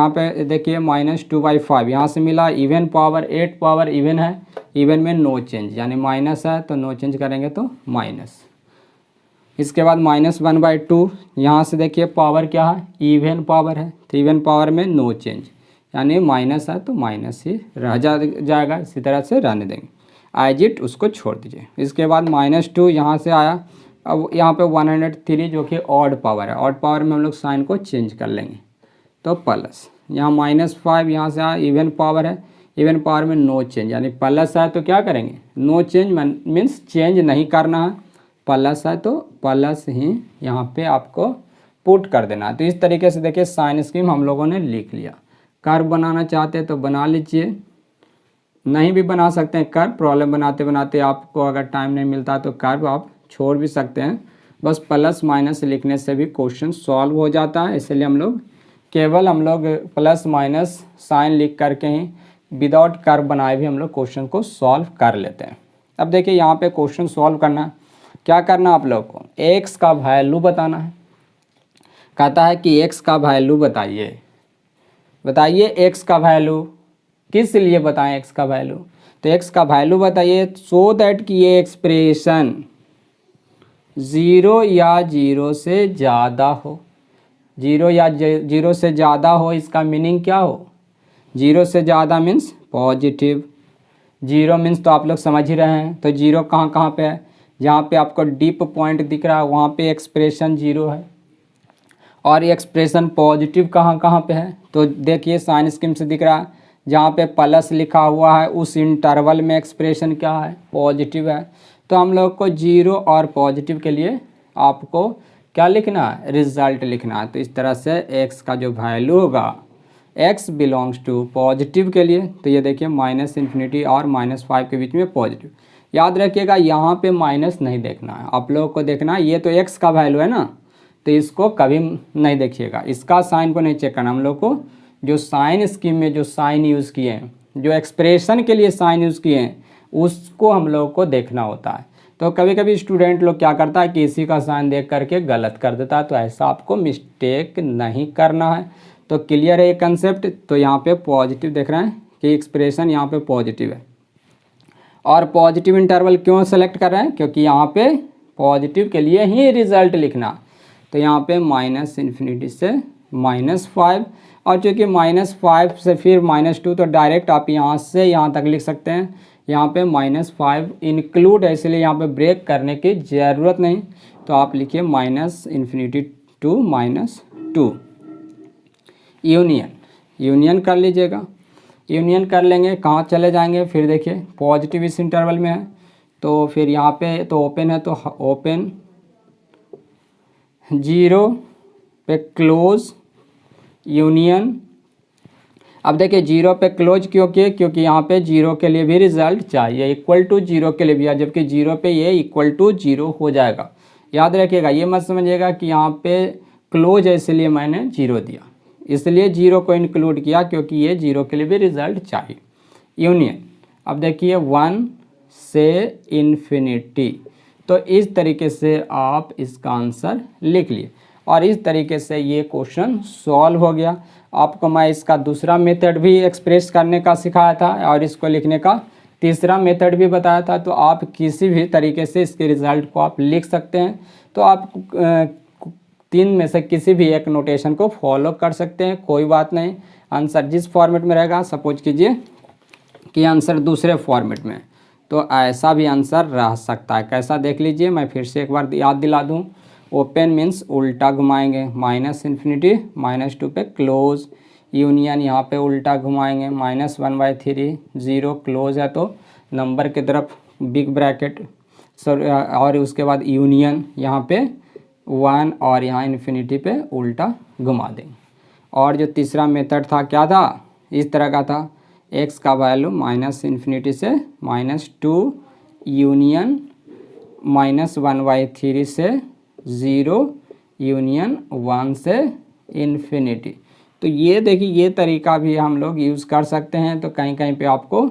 पे देखिए -2/5 यहाँ से मिला। इवन पावर 8 पावर इवन है, इवन में नो चेंज, यानी माइनस है तो नो चेंज करेंगे तो माइनस। इसके बाद -1/2 यहाँ से देखिए पावर क्या है, इवन पावर है, तो इवन पावर में नो चेंज, यानी माइनस है तो माइनस ही रह जाएगा। इसी तरह से रहने देंगे, एज इट उसको छोड़ दीजिए। इसके बाद -2 यहाँ से आया। अब यहाँ पे 103 जो कि ऑड पावर है, ऑड पावर में हम लोग साइन को चेंज कर लेंगे, तो प्लस। यहाँ -5 यहाँ से आया, इवन पावर है, इवन पावर में नो चेंज, यानी प्लस है तो क्या करेंगे, नो चेंज मीन्स चेंज नहीं करना है। प्लस है तो प्लस ही यहाँ पे आपको पुट कर देना है। तो इस तरीके से देखिए साइन स्कीम हम लोगों ने लिख लिया। कर्व बनाना चाहते हैं तो बना लीजिए, नहीं भी बना सकते हैं कर्व। प्रॉब्लम बनाते बनाते आपको अगर टाइम नहीं मिलता तो कर्व आप छोड़ भी सकते हैं। बस प्लस माइनस लिखने से भी क्वेश्चन सॉल्व हो जाता है, इसलिए हम लोग प्लस माइनस साइन लिख करके ही विदाउट कर्व बनाए भी हम लोग क्वेश्चन को सॉल्व कर लेते हैं। अब देखिए यहाँ पे क्वेश्चन सॉल्व करना है, क्या करना आप लोग को, x का वैल्यू बताना है। कहता है कि x का वैल्यू बताइए x का वैल्यू। किस लिए बताएं x का वैल्यू, तो x का वैल्यू बताइए सो दैट कि ये एक्सप्रेशन 0 या 0 से ज़्यादा हो। 0 या 0 से ज़्यादा हो, इसका मीनिंग क्या हो, 0 से ज़्यादा मीन्स पॉजिटिव। 0 मीन्स तो आप लोग समझ ही रहे हैं। तो 0 कहाँ कहाँ पे है, जहाँ पे आपको डीप पॉइंट दिख रहा है वहाँ पे एक्सप्रेशन 0 है। और ये एक्सप्रेशन पॉजिटिव कहाँ कहाँ पे है, तो देखिए साइन स्कीम से दिख रहा है, जहाँ पे प्लस लिखा हुआ है उस इंटरवल में एक्सप्रेशन क्या है, पॉजिटिव है। तो हम लोग को 0 और पॉजिटिव के लिए आपको क्या लिखना है, रिजल्ट लिखना है। तो इस तरह से x का जो वैल्यू होगा, x बिलोंग्स टू पॉजिटिव के लिए, तो ये देखिए -∞ और -5 के बीच में पॉजिटिव। याद रखिएगा यहाँ पे माइनस नहीं देखना है, आप लोगों को देखना है ये तो x का वैल्यू है ना, तो इसको कभी नहीं देखिएगा, इसका साइन को नहीं चेक करना। हम लोग को जो साइन स्कीम में जो साइन यूज़ किए हैं, जो एक्सप्रेशन के लिए साइन यूज़ किए हैं, उसको हम लोग को देखना होता है। तो कभी कभी स्टूडेंट लोग क्या करता है कि इसी का साइन देख करके गलत कर देता है, तो ऐसा आपको मिस्टेक नहीं करना है। तो क्लियर है ये कंसेप्ट। तो यहाँ पे पॉजिटिव देख रहे हैं कि एक्सप्रेशन यहाँ पे पॉजिटिव है, और पॉजिटिव इंटरवल क्यों सेलेक्ट कर रहे हैं, क्योंकि यहाँ पे पॉजिटिव के लिए ही रिजल्ट लिखना। तो यहाँ पे -∞ से -5, और चूँकि -5 से फिर -2, तो डायरेक्ट आप यहाँ से यहाँ तक लिख सकते हैं। यहाँ पे -5 इंक्लूड है, इसलिए यहाँ पे ब्रेक करने की ज़रूरत नहीं। तो आप लिखिए -∞ to -2। यूनियन कर लीजिएगा। यूनियन कर लेंगे, कहाँ चले जाएंगे, फिर देखिए पॉजिटिव इस इंटरवल में है, तो फिर यहाँ पे तो ओपन है, तो ओपन 0 पे क्लोज यूनियन। अब देखिए 0 पे क्लोज क्योंकि यहाँ पे 0 के लिए भी रिजल्ट चाहिए, इक्वल टू 0 के लिए भी है, जबकि 0 पे ये इक्वल टू 0 हो जाएगा। याद रखिएगा, ये मत समझिएगा कि यहाँ पे क्लोज है इसलिए मैंने 0 दिया, इसलिए 0 को इंक्लूड किया क्योंकि ये 0 के लिए भी रिजल्ट चाहिए। यूनियन, अब देखिए 1 से इन्फिनिटी। तो इस तरीके से आप इसका आंसर लिख लिए, और इस तरीके से ये क्वेश्चन सॉल्व हो गया। आपको मैं इसका दूसरा मेथड भी एक्सप्रेस करने का सिखाया था, और इसको लिखने का तीसरा मेथड भी बताया था। तो आप किसी भी तरीके से इसके रिज़ल्ट को आप लिख सकते हैं। तो आप 3 में से किसी भी एक नोटेशन को फॉलो कर सकते हैं, कोई बात नहीं। आंसर जिस फॉर्मेट में रहेगा, सपोज कीजिए कि आंसर दूसरे फॉर्मेट में, तो ऐसा भी आंसर रह सकता है। कैसा देख लीजिए, मैं फिर से एक बार याद दिला दूं। ओपन मीन्स उल्टा घुमाएंगे, -∞, -2 पे क्लोज। यूनियन यहाँ पे उल्टा घुमाएंगे, -1/3। 0 क्लोज है तो नंबर की तरफ बिग ब्रैकेट और उसके बाद यूनियन यहाँ पे 1 और यहाँ इन्फिनिटी पे उल्टा घुमा देंगे। और जो तीसरा मेथड था क्या था, इस तरह का था। x का वैल्यू -∞ से -2 यूनियन -1/3 से 0 यूनियन 1 से इन्फिनिटी। तो ये देखिए, ये तरीका भी हम लोग यूज़ कर सकते हैं। तो कहीं कहीं पे आपको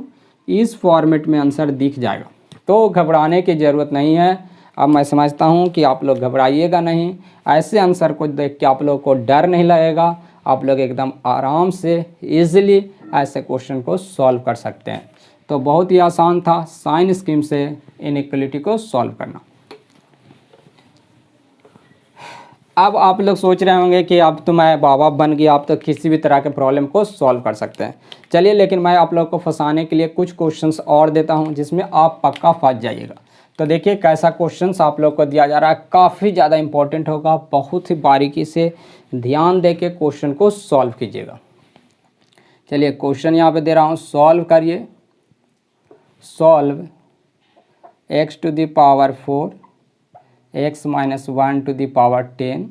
इस फॉर्मेट में आंसर दिख जाएगा, तो घबराने की ज़रूरत नहीं है। अब मैं समझता हूँ कि आप लोग घबराइएगा नहीं। ऐसे आंसर को देख के आप लोग को डर नहीं लगेगा। आप लोग एकदम आराम से ईजिली ऐसे क्वेश्चन को सॉल्व कर सकते हैं। तो बहुत ही आसान था साइन स्कीम से इनइक्वलिटी को सॉल्व करना। अब आप लोग सोच रहे होंगे कि अब तो मैं बाबा बन गया, आप तो किसी भी तरह के प्रॉब्लम को सॉल्व कर सकते हैं। चलिए, लेकिन मैं आप लोग को फंसाने के लिए कुछ क्वेश्चंस और देता हूं जिसमें आप पक्का फंस जाइएगा। तो देखिए कैसा क्वेश्चंस आप लोग को दिया जा रहा है, काफ़ी ज़्यादा इंपॉर्टेंट होगा। बहुत ही बारीकी से ध्यान दे के क्वेश्चन को सॉल्व कीजिएगा। चलिए, क्वेश्चन यहाँ पे दे रहा हूँ, सॉल्व करिए। Solve x to the power 4, x minus 1 to the power 10,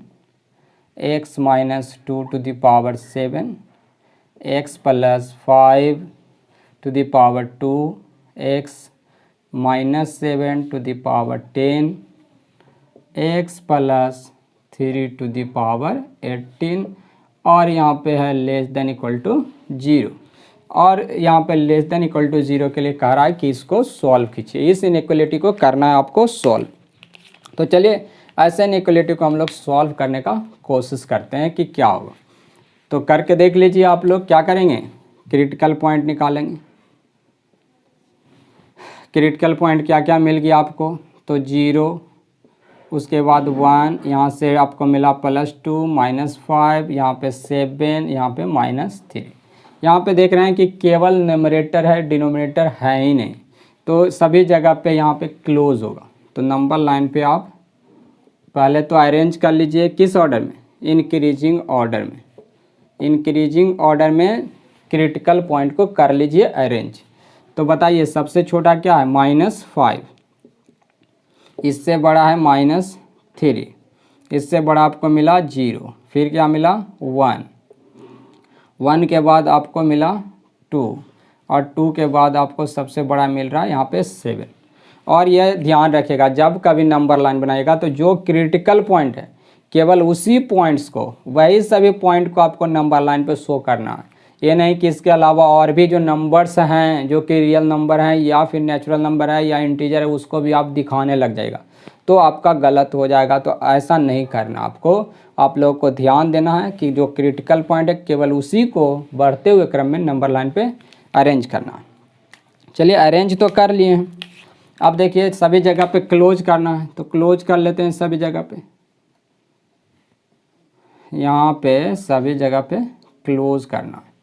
x minus 2 to the power 7, x plus 5 to the power 2, x minus 7 to the power 10, x plus 3 to the power 18 और यहाँ पे है less than equal to 0। और यहाँ पे less than equal to 0 के लिए कह रहा है कि इसको सॉल्व कीजिए। इस इनइक्वलिटी को करना है आपको सॉल्व। तो चलिए, ऐसे इनइक्वलिटी को हम लोग सॉल्व करने का कोशिश करते हैं कि क्या होगा। तो करके देख लीजिए। आप लोग क्या करेंगे, क्रिटिकल पॉइंट निकालेंगे। क्रिटिकल पॉइंट क्या क्या मिल गया आपको, तो 0, उसके बाद 1, यहाँ से आपको मिला +2, -5, यहाँ पे 7, यहाँ पे -3। यहाँ पे देख रहे हैं कि केवल न्यूमरेटर है, डिनोमिनेटर है ही नहीं, तो सभी जगह पे यहाँ पे क्लोज होगा। तो नंबर लाइन पे आप पहले तो अरेंज कर लीजिए। किस ऑर्डर में, इंक्रीजिंग ऑर्डर में। इंक्रीजिंग ऑर्डर में क्रिटिकल पॉइंट को कर लीजिए अरेंज। तो बताइए सबसे छोटा क्या है, -5, इससे बड़ा है -3, इससे बड़ा आपको मिला 0, फिर क्या मिला 1 के बाद आपको मिला 2 और 2 के बाद आपको सबसे बड़ा मिल रहा है यहाँ पे 7। और यह ध्यान रखिएगा, जब कभी नंबर लाइन बनाएगा तो जो क्रिटिकल पॉइंट है केवल उसी पॉइंट्स को, वही सभी पॉइंट को आपको नंबर लाइन पे शो करना है। ये नहीं कि इसके अलावा और भी जो नंबर्स हैं, जो कि रियल नंबर हैं या फिर नेचुरल नंबर है या इंटीजर है, उसको भी आप दिखाने लग जाएगा तो आपका गलत हो जाएगा। तो ऐसा नहीं करना आपको। आप लोगों को ध्यान देना है कि जो क्रिटिकल पॉइंट है केवल उसी को बढ़ते हुए क्रम में नंबर लाइन पे अरेंज करना है। चलिए, अरेंज तो कर लिए हैं। अब देखिए सभी जगह पे क्लोज करना है, तो क्लोज कर लेते हैं सभी जगह पे। यहाँ पे सभी जगह पे क्लोज करना है,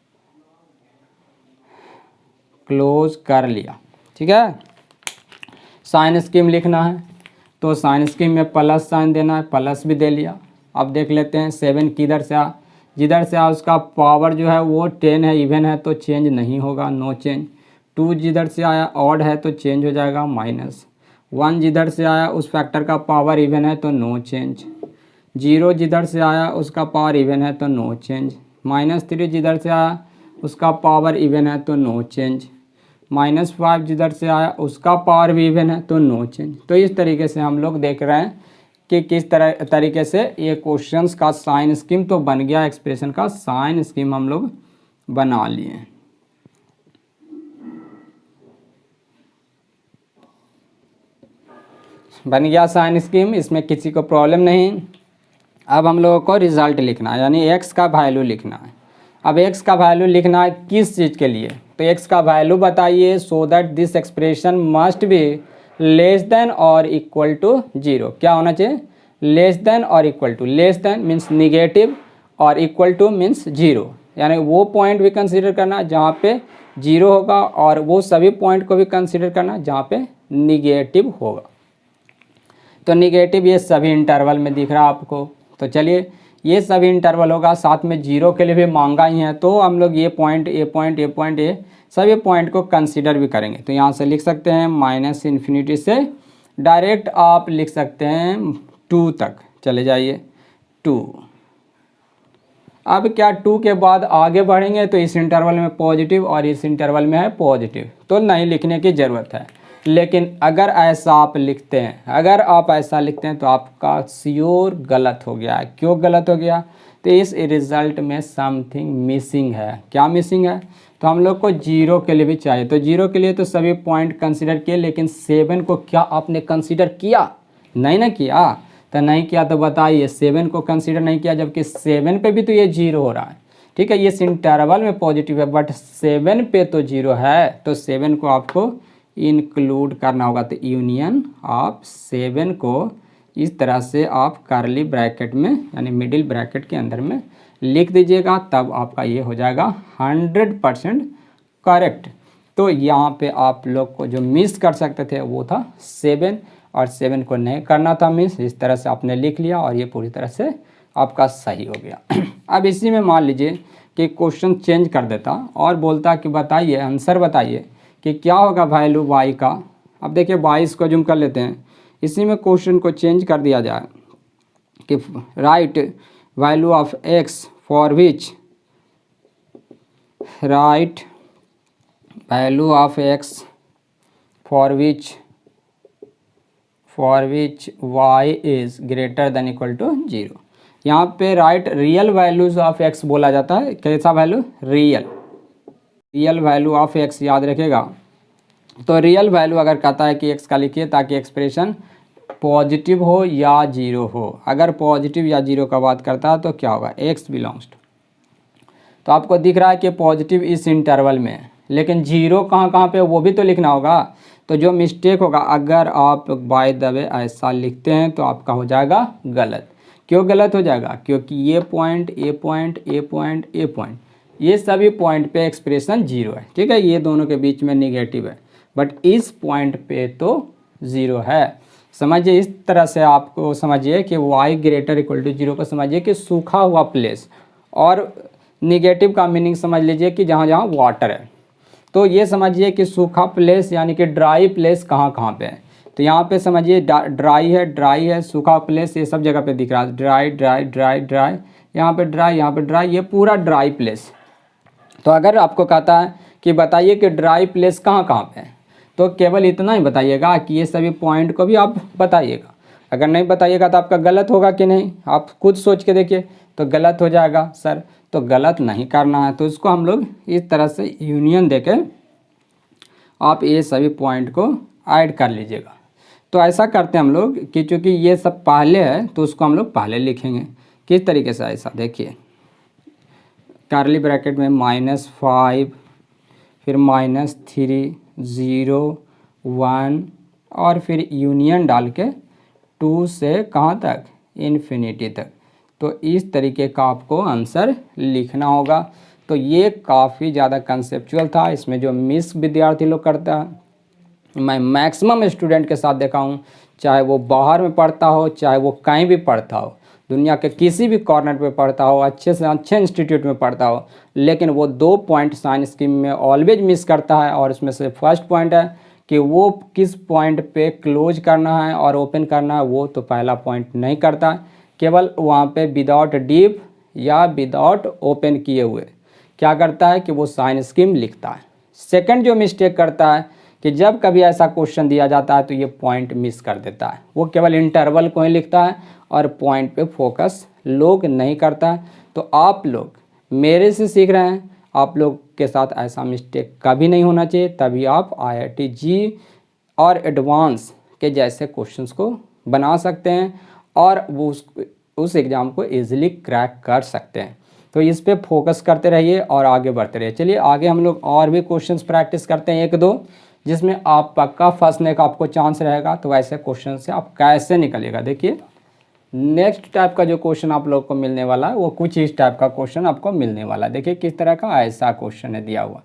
क्लोज कर लिया। ठीक है, साइन स्कीम लिखना है, तो साइन स्कीम में प्लस साइन देना है, प्लस भी दे लिया। अब देख लेते हैं 7 किधर से आ, जिधर से आ उसका पावर जो है वो 10 है, इवन है तो चेंज नहीं होगा, नो चेंज। 2 जिधर से आया ऑड है तो चेंज हो जाएगा, -1 जिधर से आया उस फैक्टर का पावर इवन है तो नो चेंज। 0 जिधर से आया उसका पावर इवन है तो नो चेंज। -3 जिधर से आया उसका पावर इवन है तो नो चेंज। -5 जिधर से आया उसका पावर भी इवन है तो नो चेंज। तो इस तरीके से हम लोग देख रहे हैं कि किस तरीके से ये क्वेश्चंस का साइन स्कीम तो बन गया, एक्सप्रेशन का साइन स्कीम हम लोग बना लिए। बन गया साइन स्कीम, इसमें किसी को प्रॉब्लम नहीं। अब हम लोगों को रिजल्ट लिखना है, यानी x का वैल्यू लिखना है। अब x का वैल्यू लिखना है किस चीज़ के लिए, तो x का वैल्यू बताइए, so that this expression must be less than और इक्वल टू 0। क्या होना चाहिए, लेस देन और equal to. Less than means negative और इक्वल टू मीन्स 0, यानी वो पॉइंट भी कंसीडर करना जहाँ पे जीरो होगा, और वो सभी पॉइंट को भी कंसीडर करना जहाँ पे निगेटिव होगा। तो निगेटिव ये सभी इंटरवल में दिख रहा है आपको। तो चलिए ये सभी इंटरवल होगा, साथ में जीरो के लिए भी मांगा ही है, तो हम लोग ये पॉइंट ये सभी पॉइंट को कंसीडर भी करेंगे। तो यहाँ से लिख सकते हैं -∞ से डायरेक्ट आप लिख सकते हैं 2 तक चले जाइए 2। अब क्या 2 के बाद आगे बढ़ेंगे तो इस इंटरवल में पॉजिटिव और इस इंटरवल में है पॉजिटिव, तो नहीं लिखने की ज़रूरत है। लेकिन अगर ऐसा आप लिखते हैं, अगर आप ऐसा लिखते हैं तो आपका श्योर गलत हो गया है। क्यों गलत हो गया? तो इस रिज़ल्ट में समथिंग मिसिंग है। क्या मिसिंग है? तो हम लोग को जीरो के लिए भी चाहिए। तो जीरो के लिए तो सभी पॉइंट कंसिडर किए, लेकिन 7 को क्या आपने कंसिडर किया? नहीं ना किया। तो नहीं किया तो बताइए, 7 को कंसीडर नहीं किया, जबकि 7 पे भी तो ये जीरो हो रहा है। ठीक है, ये इंटरवल में पॉजिटिव है बट 7 पे तो जीरो है, तो 7 को आपको इंक्लूड करना होगा। तो यूनियन ऑफ 7 को इस तरह से आप कर्ली ब्रैकेट में यानी मिडिल ब्रैकेट के अंदर में लिख दीजिएगा, तब आपका ये हो जाएगा 100% करेक्ट। तो यहाँ पे आप लोग को जो मिस कर सकते थे वो था 7, और 7 को नहीं करना था मिस। इस तरह से आपने लिख लिया और ये पूरी तरह से आपका सही हो गया। अब इसी में मान लीजिए कि क्वेश्चन चेंज कर देता और बोलता कि बताइए, आंसर बताइए कि क्या होगा वैल्यू y का। अब देखिए 22 को जूम कर लेते हैं, इसी में क्वेश्चन को चेंज कर दिया जाए कि right value of x for which, right value of x for which y is greater than equal to 0। यहाँ पे right real values of x बोला जाता है। कैसा value? Real value of x, याद रखेगा। तो रियल वैल्यू अगर कहता है कि x का लिखिए ताकि एक्सप्रेशन पॉजिटिव हो या जीरो हो। अगर पॉजिटिव या जीरो का बात करता है तो क्या होगा? x बिलोंग्स टू, तो आपको दिख रहा है कि पॉजिटिव इस इंटरवल में है, लेकिन जीरो कहाँ पे वो भी तो लिखना होगा। तो जो मिस्टेक होगा, अगर आप बाय द वे ऐसा लिखते हैं तो आपका हो जाएगा गलत। क्यों गलत हो जाएगा? क्योंकि ये पॉइंट ये सभी पॉइंट पे एक्सप्रेशन जीरो है। ठीक है, ये दोनों के बीच में निगेटिव है, बट इस पॉइंट पे तो ज़ीरो है। समझिए, इस तरह से आपको समझिए कि y ग्रेटर इक्वल टू 0 को समझिए कि सूखा हुआ प्लेस, और निगेटिव का मीनिंग समझ लीजिए कि जहाँ जहाँ वाटर है। तो ये समझिए कि सूखा प्लेस यानी कि ड्राई प्लेस कहाँ पे है। तो यहाँ पे समझिए ड्राई है, सूखा प्लेस ये सब जगह पे दिख रहा है। ड्राई, यहाँ पे ड्राई, ये पूरा ड्राई प्लेस। तो अगर आपको कहता है कि बताइए कि ड्राई प्लेस कहाँ पे है, तो केवल इतना ही बताइएगा कि ये सभी पॉइंट को भी आप बताइएगा। अगर नहीं बताइएगा तो आपका गलत होगा कि नहीं, आप खुद सोच के देखिए, तो गलत हो जाएगा सर। तो गलत नहीं करना है, तो इसको हम लोग इस तरह से यूनियन देके आप ये सभी पॉइंट को ऐड कर लीजिएगा। तो ऐसा करते हैं हम लोग कि चूँकि ये सब पहले है तो उसको हम लोग पहले लिखेंगे। किस तरीके से? ऐसा देखिए, कर्ली ब्रैकेट में -5, फिर -3, 0, 1 और फिर यूनियन डाल के 2 से कहाँ तक? इन्फिनिटी तक। तो इस तरीके का आपको आंसर लिखना होगा। तो ये काफ़ी ज़्यादा कंसेप्चुअल था। इसमें जो मिस विद्यार्थी लोग करता है, मैं मैक्सिमम स्टूडेंट के साथ देखा हूँ, चाहे वो बाहर में पढ़ता हो, चाहे वो कहीं भी पढ़ता हो, दुनिया के किसी भी कॉर्नर पे पढ़ता हो, अच्छे से अच्छे इंस्टीट्यूट में पढ़ता हो, लेकिन वो 2 पॉइंट साइंस स्कीम में ऑलवेज मिस करता है। और उसमें से फर्स्ट पॉइंट है कि वो किस पॉइंट पे क्लोज करना है और ओपन करना है, वो तो पहला पॉइंट नहीं करता, केवल वहाँ पे विदाउट डिप या विदाउट ओपन किए हुए क्या करता है कि वो साइन स्कीम लिखता है। सेकंड जो मिस्टेक करता है कि जब कभी ऐसा क्वेश्चन दिया जाता है तो ये पॉइंट मिस कर देता है, वो केवल इंटरवल को ही लिखता है और पॉइंट पे फोकस लोग नहीं करता है। तो आप लोग मेरे से सीख रहे हैं, आप लोग के साथ ऐसा मिस्टेक कभी नहीं होना चाहिए, तभी आप IIT जी और एडवांस के जैसे क्वेश्चंस को बना सकते हैं और वो उस एग्ज़ाम को ईजिली क्रैक कर सकते हैं। तो इस पे फोकस करते रहिए और आगे बढ़ते रहिए। चलिए आगे हम लोग और भी क्वेश्चंस प्रैक्टिस करते हैं, 1-2, जिसमें आप पक्का फंसने का आपको चांस रहेगा। तो वैसे क्वेश्चन से आप कैसे निकलिएगा, देखिए नेक्स्ट टाइप का जो क्वेश्चन आप लोग को मिलने वाला है वो कुछ इस टाइप का क्वेश्चन आपको मिलने वाला है। देखिए किस तरह का ऐसा क्वेश्चन है दिया हुआ।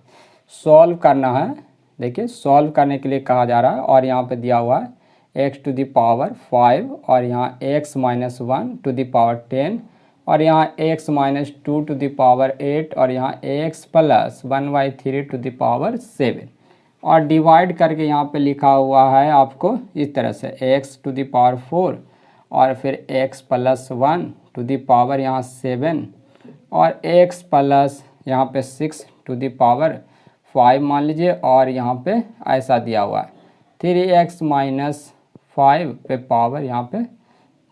सॉल्व करना है। देखिए सॉल्व करने के लिए कहा जा रहा है और यहाँ पे दिया हुआ है x टू द पावर 5 और यहाँ x minus 1 to the power 10 और यहाँ x minus 2 to the power 8 और यहाँ x plus 1/3 to the power 7 और डिवाइड करके यहाँ पे लिखा हुआ है आपको इस तरह से x टू द पावर 4 और फिर x plus 1 to the power यहाँ 7 और x प्लस यहाँ पे 6 टू द पावर 5 मान लीजिए और यहाँ पे ऐसा दिया हुआ है 3x माइनस 5 पे पावर यहाँ पे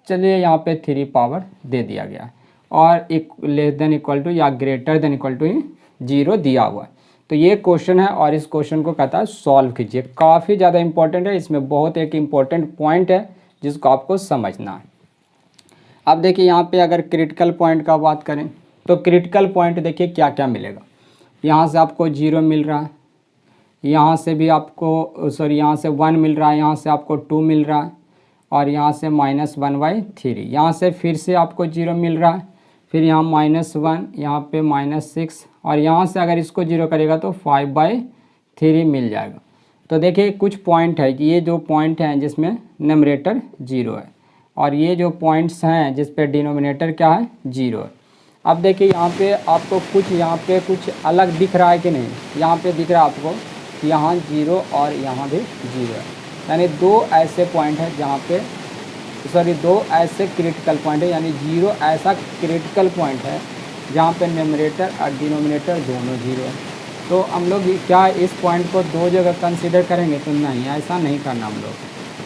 चलिए यहाँ पे 3 पावर दे दिया गया है और लेस देन इक्वल टू या ग्रेटर देन इक्वल टू 0 दिया हुआ है। तो ये क्वेश्चन है और इस क्वेश्चन को कहता है सॉल्व कीजिए। काफ़ी ज़्यादा इंपॉर्टेंट है, इसमें बहुत एक इम्पॉर्टेंट पॉइंट है जिसको आपको समझना है। अब देखिए यहाँ पे अगर क्रिटिकल पॉइंट का बात करें तो क्रिटिकल पॉइंट देखिए क्या क्या मिलेगा। यहाँ से आपको 0 मिल रहा है, यहाँ से भी आपको यहाँ से 1 मिल रहा है, यहाँ से आपको 2 मिल रहा है और यहाँ से -1/3, यहाँ से फिर से आपको 0 मिल रहा है, फिर यहाँ -1, यहाँ पे -6 और यहाँ से अगर इसको 0 करेगा तो 5/3 मिल जाएगा। तो देखिए कुछ पॉइंट है कि ये जो पॉइंट हैं जिसमें नंबरेटर 0 है और ये जो पॉइंट्स हैं जिस पे डिनोमिनेटर क्या है 0 है। अब देखिए यहाँ पे आपको कुछ अलग दिख रहा है कि नहीं। यहाँ पे दिख रहा है आपको कि यहाँ 0 और यहाँ भी 0 है, यानी दो ऐसे पॉइंट हैं जहाँ पे दो ऐसे क्रिटिकल पॉइंट है, यानी 0 ऐसा क्रिटिकल पॉइंट है जहाँ पे न्यूमरेटर और डिनोमिनेटर दोनों 0 है। तो हम लोग क्या इस पॉइंट को दो जगह कंसीडर करेंगे? तो नहीं, ऐसा नहीं करना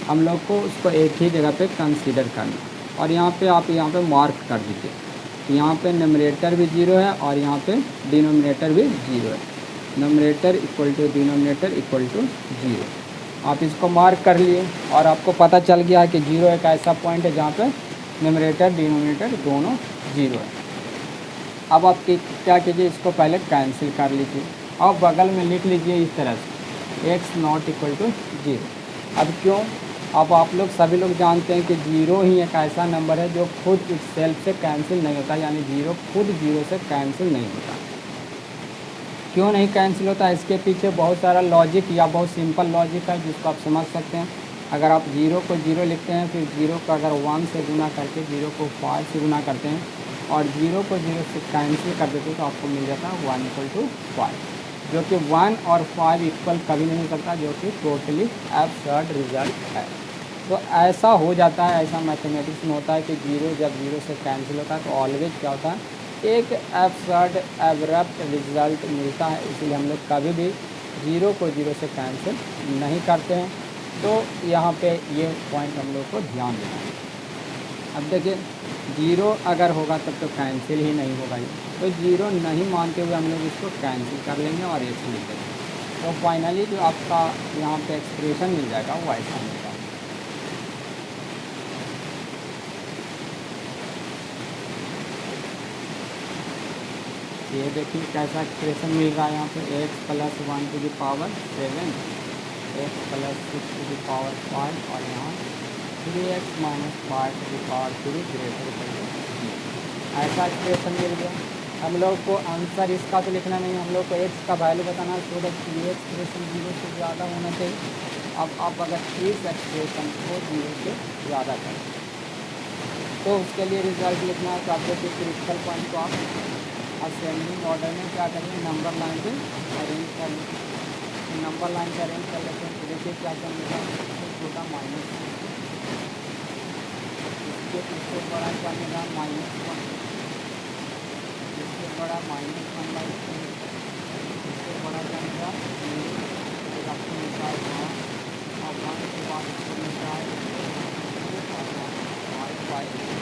हम लोग को उसको एक ही जगह पे कंसीडर करना। और यहाँ पे आप यहाँ पे मार्क कर दीजिए, यहाँ पे न्यूमरेटर भी 0 है और यहाँ पे डिनोमिनेटर भी 0 है। Numerator equal to denominator equal to 0, आप इसको मार्क कर लिए और आपको पता चल गया है कि 0 एक ऐसा पॉइंट है जहाँ पे न्यूमरेटर डिनोमिनेटर दोनों 0 है। अब आप क्या कीजिए, इसको पहले कैंसिल कर लीजिए और बगल में लिख लीजिए इस तरह से x नॉट इक्वल टू 0। अब क्यों? अब आप लोग सभी लोग जानते हैं कि 0 ही एक ऐसा नंबर है जो खुद इस सेल्फ से कैंसिल नहीं होता, यानी 0 खुद 0 से कैंसिल नहीं होता। क्यों नहीं कैंसिल होता? इसके पीछे बहुत सारा लॉजिक या बहुत सिंपल लॉजिक है जिसको आप समझ सकते हैं। अगर आप 0 को 0 लिखते हैं, फिर 0 को अगर 1 से गुना करके 0 को 5 से गुना करते हैं और 0 को 0 से कैंसिल कर देते हैं तो आपको मिल जाता है 1 इक्वल टू 5, जो कि 1 और 5 इक्वल कभी नहीं हो सकता, जो कि टोटली एब्सर्ड रिजल्ट है। तो ऐसा हो जाता है, ऐसा मैथमेटिक्स में होता है कि 0 जब 0 से कैंसिल होता है तो ऑलवेज क्या होता है, एक एब्सर्ड एब्रप्ट रिजल्ट मिलता है। इसलिए हम लोग कभी भी 0 को 0 से कैंसिल नहीं करते हैं। तो यहाँ पे ये पॉइंट हम लोग को ध्यान देना है। अब देखिए 0 अगर होगा तब तो कैंसिल ही नहीं होगा, तो 0 नहीं मानते हुए हम लोग इसको कैंसिल कर लेंगे और ये लिख देंगे। तो फाइनली जो आपका यहाँ पे एक्सप्रेशन मिल जाएगा वो ऐसा मिलेगा। ये देखिए कैसा एक्सप्रेशन मिल रहा है यहाँ पे, x plus 1 to the power 7, x plus 6 to the power 5 और यहाँ 3x minus 5 to the power 3 greater equal to 0। ऐसा एक्सप्रेशन मिल गया। हम लोग को आंसर इसका तो लिखना नहीं, हम लोग को x का वैल्यू बताना है, सो दैट ये एक्सप्रेशन 0 से ज़्यादा होना चाहिए। अब आप अगर इस एक्सप्रेशन को 0 से ज़्यादा करें तो उसके लिए रिजल्ट लिखना है। तो आप देखिए क्रिटिकल पॉइंट को आप असेंडिंग ऑर्डर में क्या करेंगे, नंबर लाइन पे अरेंज कर लेते। नंबर लाइन पे अरेंज कर लेते हैं तो देखिए क्या क्या मिलता है, छोटा माइनस, इसके बड़ा क्या मिला -1, इसके बड़ा -1/3, इसके बड़ा क्या मिला आपको मिलता है 1 और 1 के बाद इसको मिलता है 5/3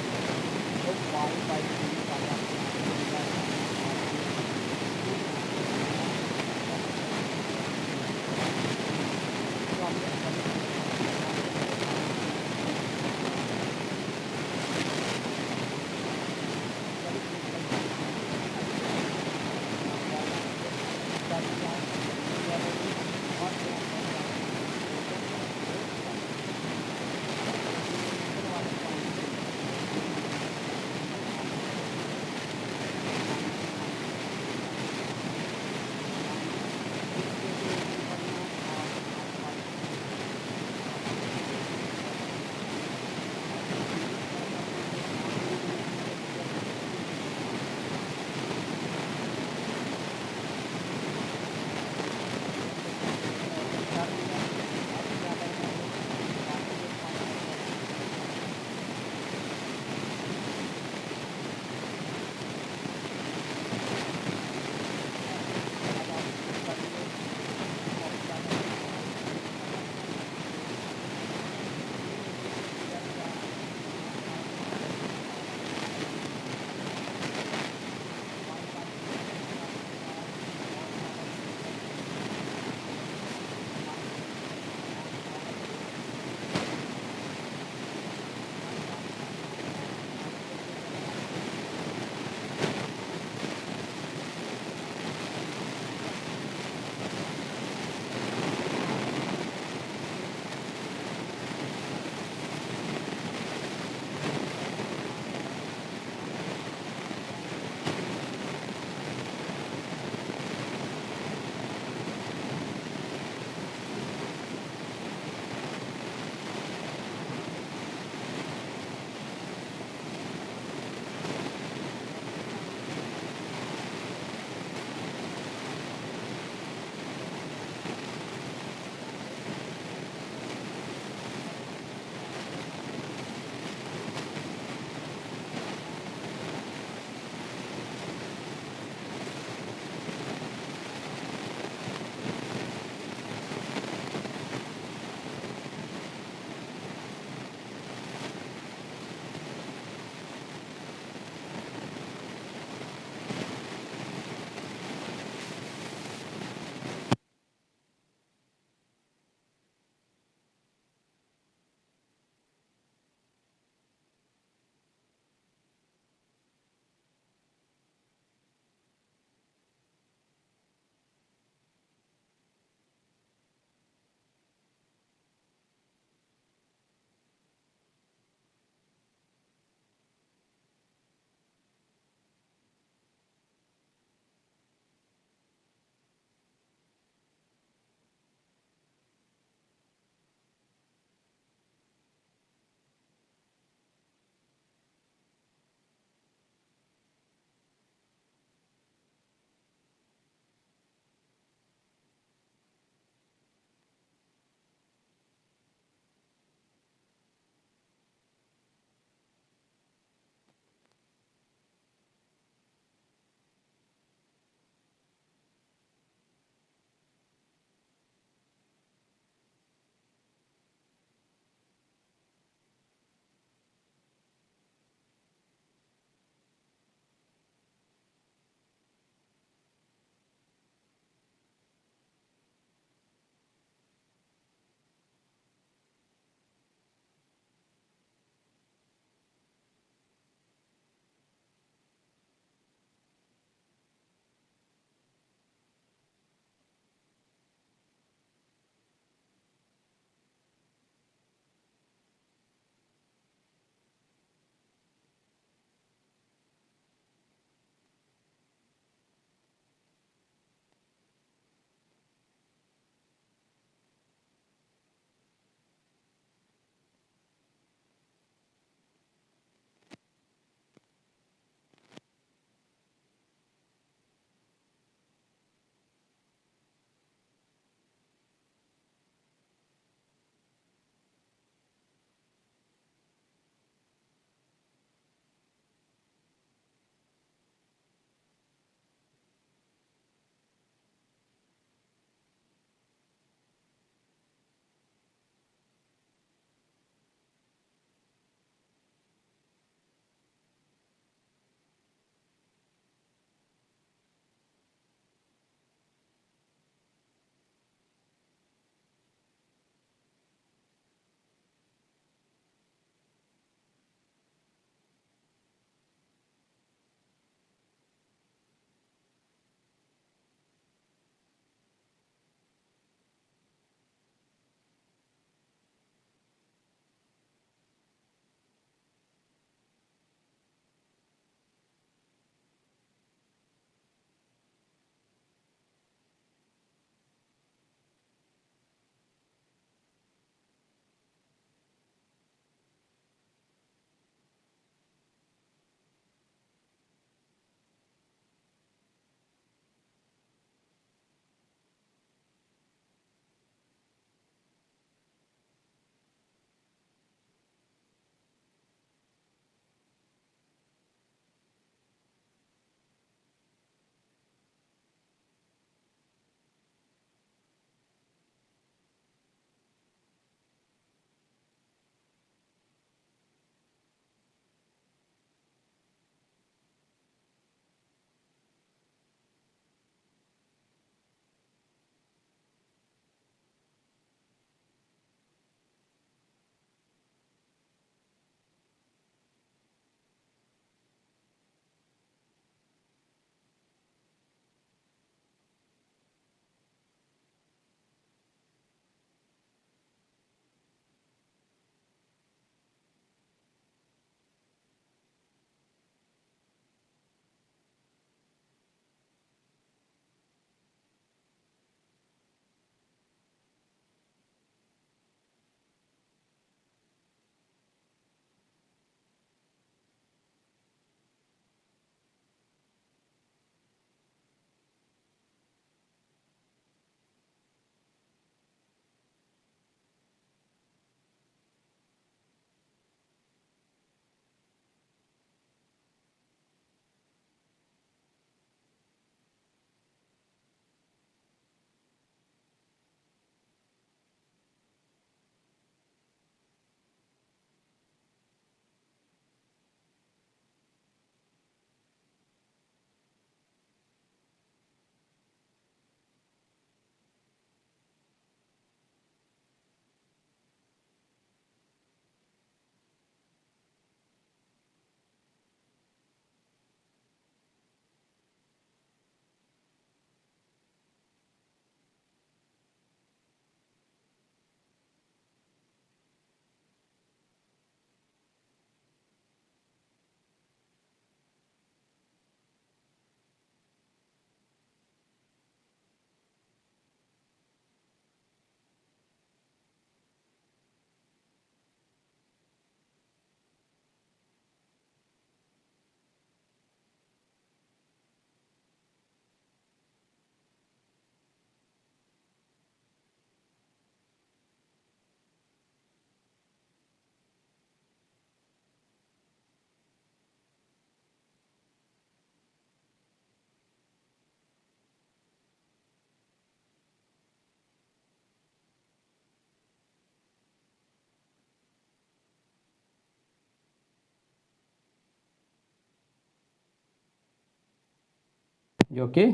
जो कि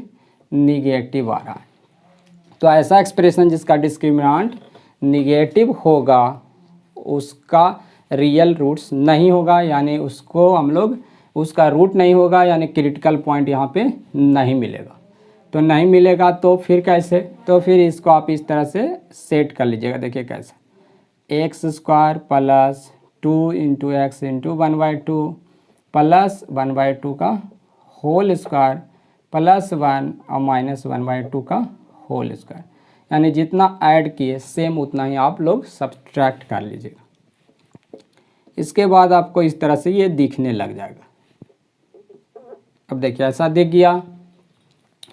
निगेटिव आ रहा है। तो ऐसा एक्सप्रेशन जिसका डिस्क्रिमिनेंट निगेटिव होगा उसका रियल रूट्स नहीं होगा, यानी उसको हम लोग उसका रूट नहीं होगा, यानी क्रिटिकल पॉइंट यहाँ पे नहीं मिलेगा। तो नहीं मिलेगा तो फिर कैसे, तो फिर इसको आप इस तरह से सेट कर लीजिएगा। देखिए कैसे, x square plus 2 into x into 1/2 plus 1/2 का होल स्क्वायर प्लस 1 और माइनस 1/2 का होल स्क्वायर, यानी जितना ऐड किए सेम उतना ही आप लोग सब्ट्रैक्ट कर लीजिएगा। इसके बाद आपको इस तरह से ये दिखने लग जाएगा। अब देखिए ऐसा दिख गया,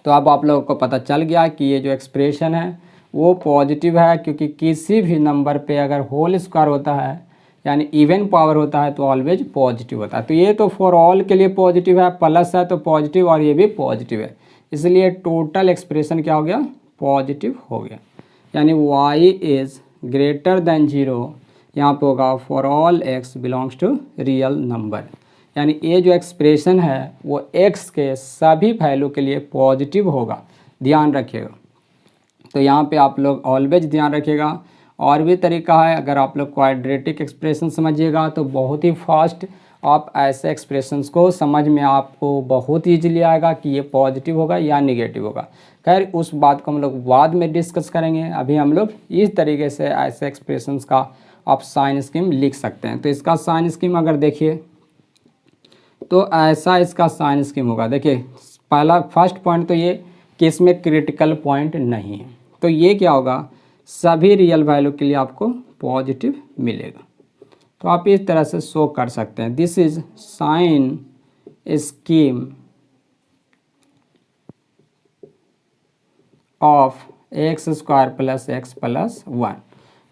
तो अब आप लोगों को पता चल गया कि ये जो एक्सप्रेशन है वो पॉजिटिव है, क्योंकि किसी भी नंबर पे अगर होल स्क्वायर होता है यानी इवन पावर होता है तो ऑलवेज पॉजिटिव होता है। तो ये तो फॉर ऑल के लिए पॉजिटिव है, प्लस है तो पॉजिटिव, और ये भी पॉजिटिव है, इसलिए टोटल एक्सप्रेशन क्या हो गया, पॉजिटिव हो गया। यानी y इज़ ग्रेटर देन 0 यहाँ पे होगा for all x belongs to real number, यानी ये जो एक्सप्रेशन है वो x के सभी वैल्यू के लिए पॉजिटिव होगा, ध्यान रखिएगा। तो यहाँ पे आप लोग ऑलवेज ध्यान रखिएगा। और भी तरीका है, अगर आप लोग क्वाड्रेटिक एक्सप्रेशन समझिएगा तो बहुत ही फास्ट आप ऐसे एक्सप्रेशंस को समझ में आपको बहुत ईजीली आएगा कि ये पॉजिटिव होगा या निगेटिव होगा। खैर उस बात को हम लोग बाद में डिस्कस करेंगे। अभी हम लोग इस तरीके से ऐसे एक्सप्रेशंस का आप साइन स्कीम लिख सकते हैं। तो इसका साइन स्कीम अगर देखिए तो ऐसा इसका साइन स्कीम होगा। देखिए पहला फर्स्ट पॉइंट तो ये कि इसमें क्रिटिकल पॉइंट नहीं है, तो ये क्या होगा, सभी रियल वैल्यू के लिए आपको पॉजिटिव मिलेगा। तो आप इस तरह से शो कर सकते हैं, this is sine scheme of x square plus x plus 1।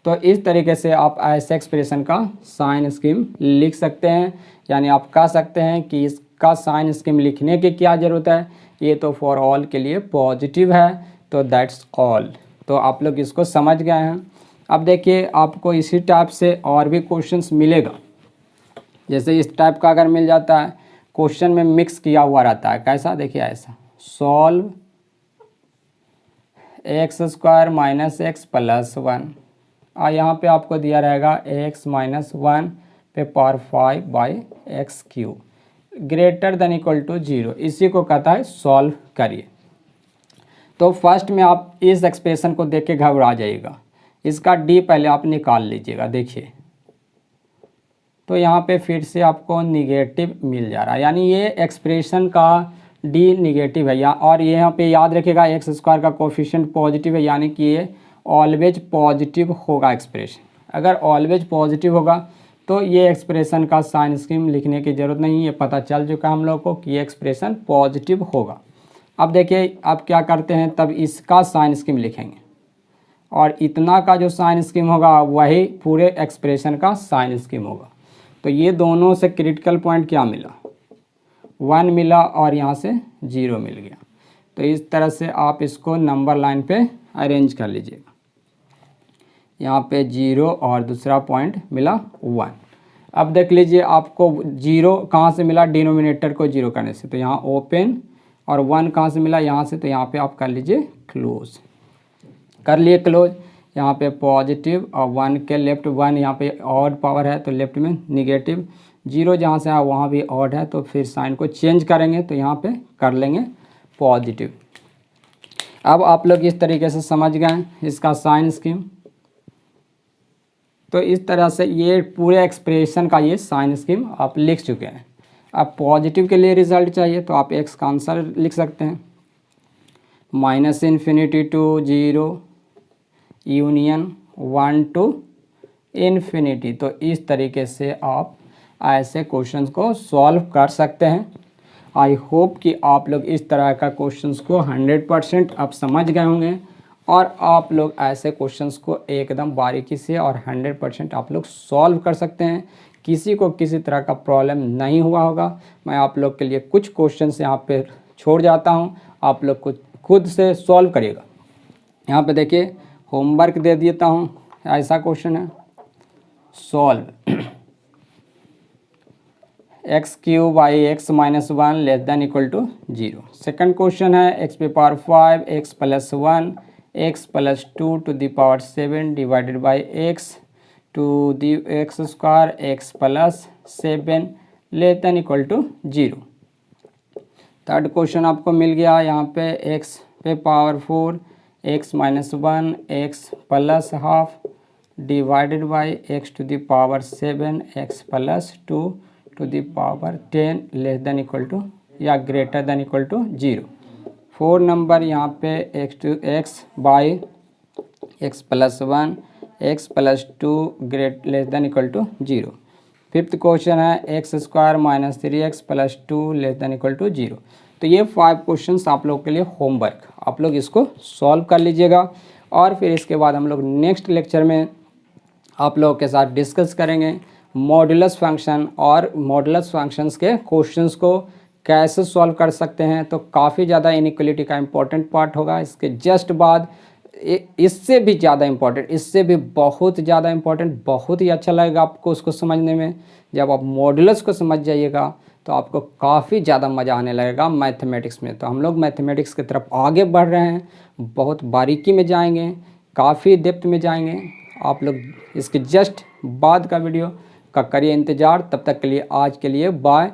तो इस तरीके से आप ऐसे एक्सप्रेशन का साइन स्कीम लिख सकते हैं, यानी आप कह सकते हैं कि इसका साइन स्कीम लिखने की क्या ज़रूरत है, ये तो फॉर ऑल के लिए पॉजिटिव है, तो दैट्स ऑल। तो आप लोग इसको समझ गए हैं। अब देखिए आपको इसी टाइप से और भी क्वेश्चंस मिलेगा। जैसे इस टाइप का अगर मिल जाता है, क्वेश्चन में मिक्स किया हुआ रहता है, कैसा, देखिए ऐसा, solve x square minus x plus 1, और यहाँ पे आपको दिया रहेगा एक्स माइनस 1 पे power 5/x³ greater than equal to 0, इसी को कहता है सॉल्व करिए। तो फर्स्ट में आप इस एक्सप्रेशन को देख के घबरा जाइएगा, इसका डी पहले आप निकाल लीजिएगा। देखिए तो यहाँ पे फिर से आपको निगेटिव मिल जा रहा है, यानी ये एक्सप्रेशन का डी निगेटिव है, या और ये यहाँ पे याद रखिएगा एक्स स्क्वायर का कोफिशिएंट पॉजिटिव है, यानी कि ये ऑलवेज पॉजिटिव होगा एक्सप्रेशन। अगर ऑलवेज पॉजिटिव होगा तो ये एक्सप्रेशन का साइन स्कीम लिखने की ज़रूरत नहीं है, ये पता चल चुका हम लोग को कि ये एक्सप्रेशन पॉजिटिव होगा। अब देखिए आप क्या करते हैं, तब इसका साइन स्कीम लिखेंगे, और इतना का जो साइन स्कीम होगा वही पूरे एक्सप्रेशन का साइन स्कीम होगा। तो ये दोनों से क्रिटिकल पॉइंट क्या मिला, 1 मिला, और यहाँ से 0 मिल गया। तो इस तरह से आप इसको नंबर लाइन पे अरेंज कर लीजिएगा। यहाँ पे 0 और दूसरा पॉइंट मिला 1। अब देख लीजिए आपको 0 कहाँ से मिला, डिनोमिनेटर को 0 करने से, तो यहाँ ओपन, और 1 कहाँ से मिला, यहाँ से, तो यहाँ पे आप कर लीजिए क्लोज, कर लिए क्लोज। यहाँ पे पॉजिटिव और 1 के लेफ्ट 1 यहाँ पे ऑड पावर है तो लेफ्ट में निगेटिव, 0 जहाँ से आया वहाँ भी ऑड है, तो फिर साइन को चेंज करेंगे तो यहाँ पे कर लेंगे पॉजिटिव। अब आप लोग इस तरीके से समझ गए इसका साइन स्कीम। तो इस तरह से ये पूरे एक्सप्रेशन का ये साइन स्कीम आप लिख चुके हैं। अब पॉजिटिव के लिए रिजल्ट चाहिए तो आप एक्स का आंसर लिख सकते हैं, -∞ टू 0 यूनियन 1 टू इन्फिनिटी। तो इस तरीके से आप ऐसे क्वेश्चंस को सॉल्व कर सकते हैं। आई होप कि आप लोग इस तरह का क्वेश्चंस को 100% आप समझ गए होंगे, और आप लोग ऐसे क्वेश्चंस को एकदम बारीकी से और 100% आप लोग सॉल्व कर सकते हैं। किसी को किसी तरह का प्रॉब्लम नहीं हुआ होगा। मैं आप लोग के लिए कुछ क्वेश्चंस यहाँ पे छोड़ जाता हूँ, आप लोग को खुद से सॉल्व करिएगा। यहाँ पे देखिए होमवर्क दे देता हूँ, ऐसा क्वेश्चन है, solve x cube by x minus one less than equal to 0। Second question है एक्स पे power 5 x plus 1 x plus 2 to the power 7 divided by x to the x square x plus 7 less than equal to 0। Third question आपको मिल गया यहाँ पे x पे power 4 x minus 1 x plus half divided by x to the power 7 x plus 2 to the power 10 less than equal to या greater than equal to 0। 4 number यहाँ पे x by x plus 1 x plus 2 great less than equal to 0। Fifth question है x square minus 3x plus 2 less than equal to 0। तो ये 5 questions आप लोग के लिए होमवर्क, आप लोग इसको सॉल्व कर लीजिएगा और फिर इसके बाद हम लोग नेक्स्ट लेक्चर में आप लोगों के साथ डिस्कस करेंगे मॉडुलस फंक्शन और मॉडुलस फंक्शंस के क्वेश्चंस को कैसे सॉल्व कर सकते हैं। तो काफ़ी ज़्यादा इनइक्वालिटी का इम्पोर्टेंट पार्ट होगा। इसके जस्ट बाद इससे भी ज़्यादा इम्पोर्टेंट, इससे भी बहुत ज़्यादा इम्पोर्टेंट, बहुत ही अच्छा लगेगा आपको उसको समझने में। जब आप मॉडुलस को समझ जाइएगा तो आपको काफ़ी ज़्यादा मज़ा आने लगेगा मैथमेटिक्स में। तो हम लोग मैथमेटिक्स की तरफ आगे बढ़ रहे हैं, बहुत बारीकी में जाएंगे, काफ़ी डेप्थ में जाएंगे। आप लोग इसके जस्ट बाद का वीडियो का करिए इंतज़ार। तब तक के लिए आज के लिए बाय।